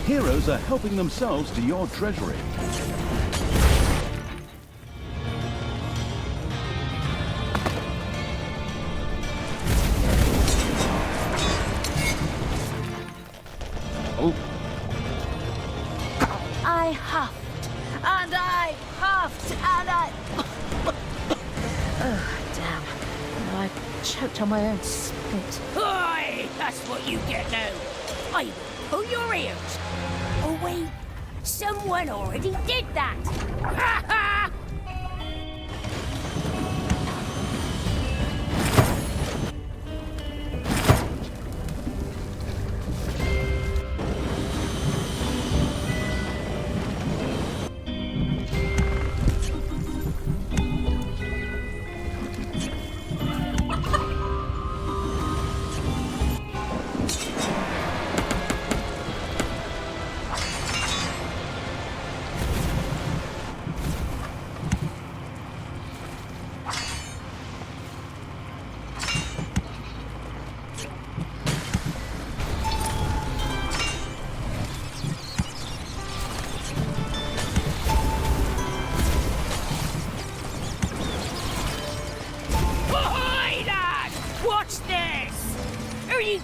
Speaker 1: Heroes are helping themselves to your treasury. Oh.
Speaker 2: I huffed, and I puffed, and I... Oh, damn. I choked on my own spit.
Speaker 3: Oi! That's what you get now. I will pull your ears. Oh, wait. Someone already did that. Ha ha!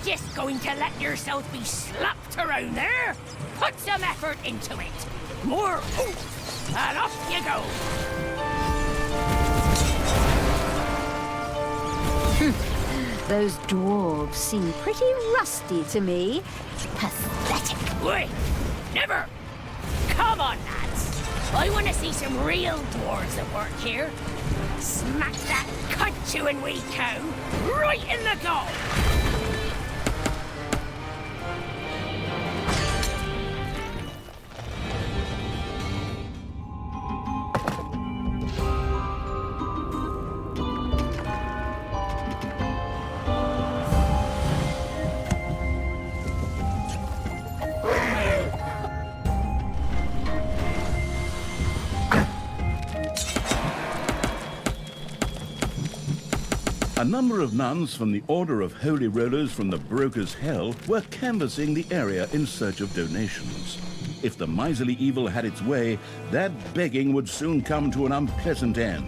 Speaker 3: just going to let yourself be slapped around there? Put some effort into it. More oomph, and off you go.
Speaker 2: Those dwarves seem pretty rusty to me. Pathetic.
Speaker 3: Wait, never. Come on, lads. I want to see some real dwarves at work here. Smack that cunt-chewing wee cow right in the goal.
Speaker 1: A number of nuns from the Order of Holy Rollers from the Broker's Hell were canvassing the area in search of donations. If the miserly evil had its way, that begging would soon come to an unpleasant end.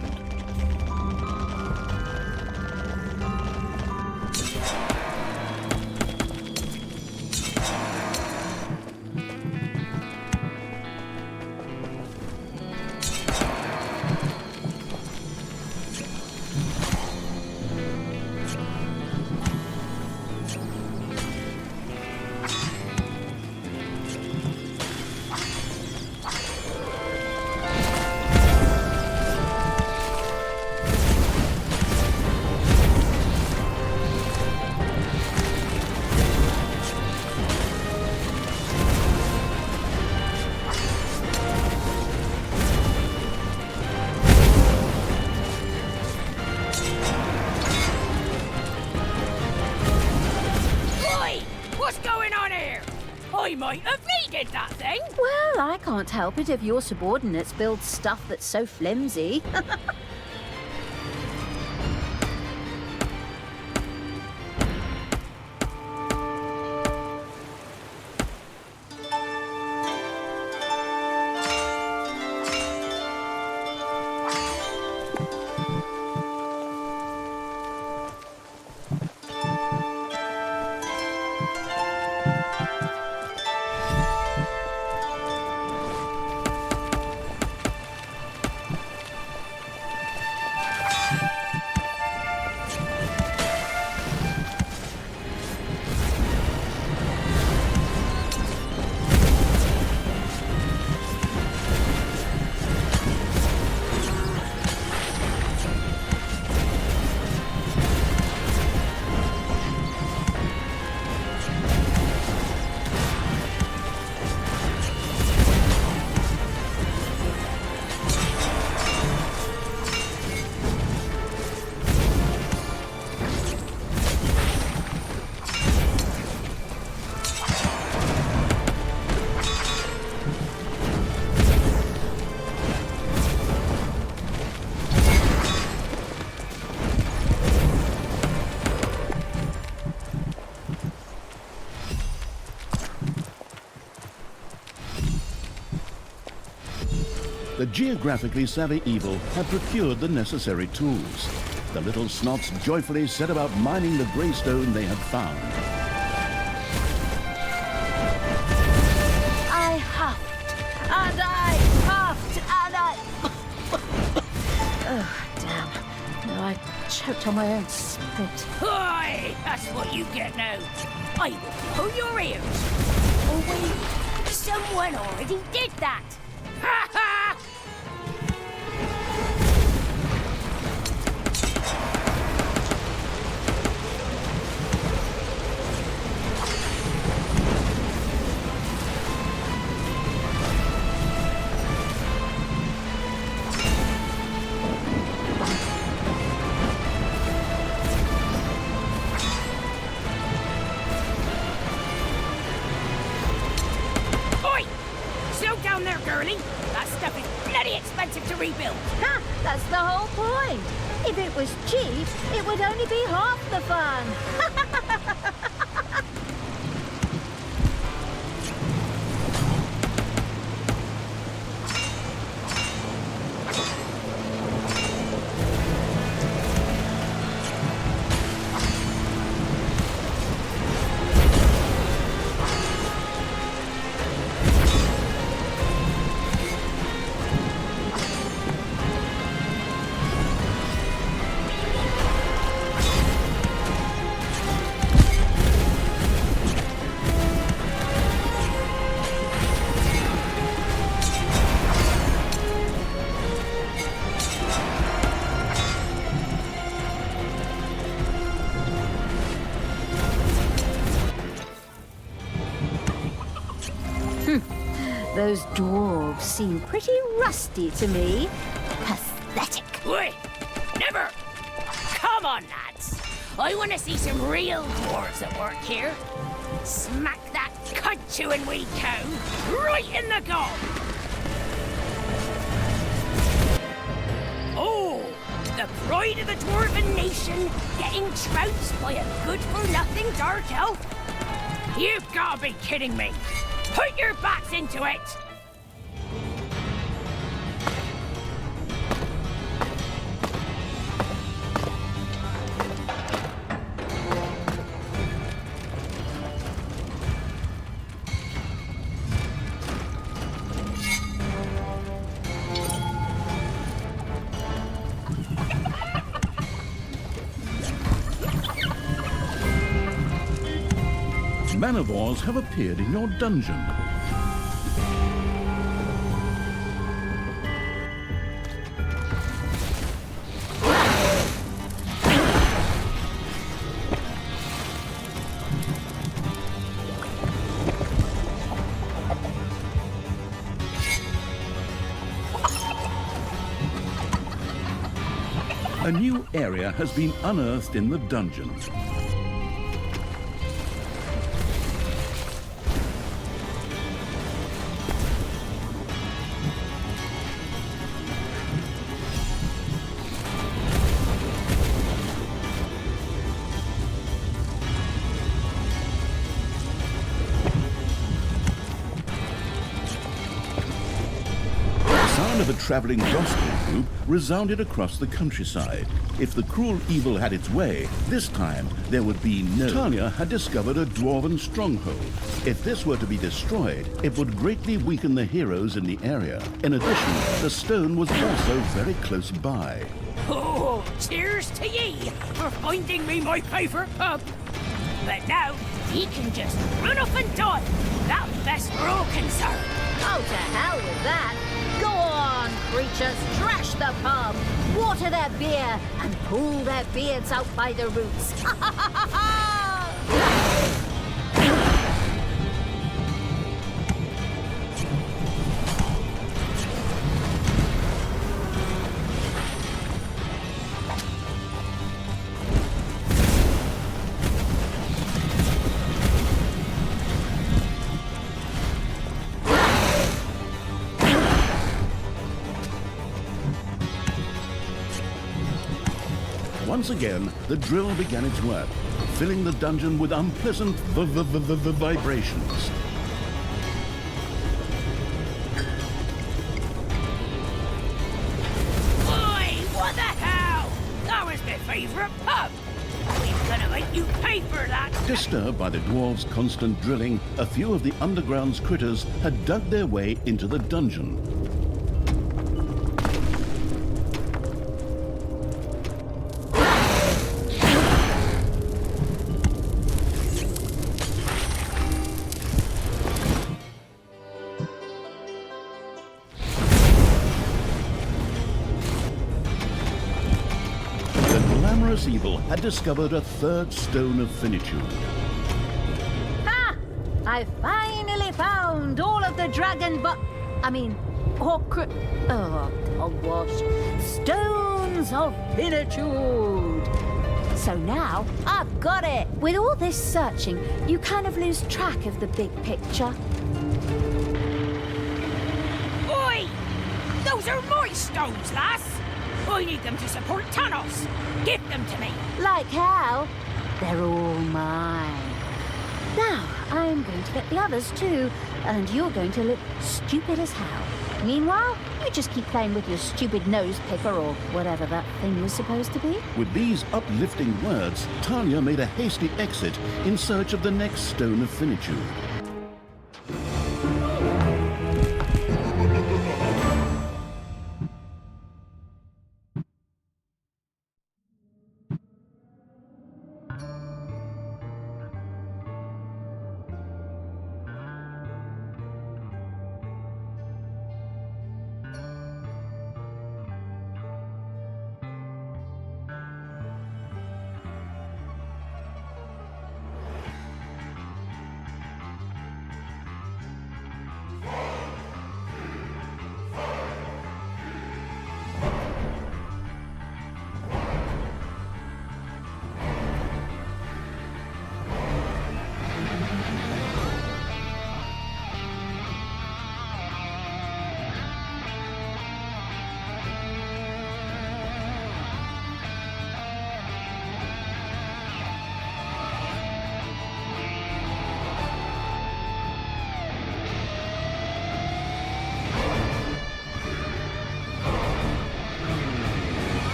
Speaker 3: I might have needed that thing.
Speaker 2: Well, I can't help it if your subordinates build stuff that's so flimsy.
Speaker 1: The geographically savvy evil had procured the necessary tools. The little snots joyfully set about mining the grey stone they had found.
Speaker 2: I huffed, and I puffed, and I... Oh, damn. No, I choked on my own spit.
Speaker 3: Aye, that's what you get now. I will pull your ears. Oh wait, someone already did that. Ha ha!
Speaker 2: Ha! That's the whole point. If it was cheap, it would only be half the fun. Those dwarves seem pretty rusty to me. Pathetic.
Speaker 3: Oi! Never! Come on, lads! I want to see some real dwarves at work here. Smack that cunt-chewing wee cow right in the gob! Oh! The pride of the dwarven nation getting trounced by a good-for-nothing dark elf? You've got to be kidding me! Put your backs into it!
Speaker 1: Man-of-Wars have appeared in your dungeon. A new area has been unearthed in the dungeon. Of a travelling gospel group resounded across the countryside. If the cruel evil had its way, this time there would be no... Talia had discovered a dwarven stronghold. If this were to be destroyed, it would greatly weaken the heroes in the area. In addition, the stone was also very close by.
Speaker 3: Oh, cheers to ye for finding me my favourite pub. But now, he can just run off and die. That'll be best for all concerned.
Speaker 2: Oh, to hell with that. Go on, creatures, trash the pub, water their beer, and pull their beards out by the roots.
Speaker 1: Once again, the drill began its work, filling the dungeon with unpleasant vibrations.
Speaker 3: Oi, what the hell? That was my favourite pub. We're gonna make you pay for that.
Speaker 1: Disturbed by the dwarves' constant drilling, a few of the underground's critters had dug their way into the dungeon. Evil had discovered a third stone of finitude.
Speaker 2: Ha! I finally found all of the dragon stones of finitude. So now I've got it. With all this searching, you kind of lose track of the big picture.
Speaker 3: Oi! Those are my stones, lass. I need them to support Thanos. Give them to me.
Speaker 2: Like hell. They're all mine. Now, I'm going to get the others too, and you're going to look stupid as hell. Meanwhile, you just keep playing with your stupid nose picker or whatever that thing was supposed to be.
Speaker 1: With these uplifting words, Talia made a hasty exit in search of the next stone of finitude.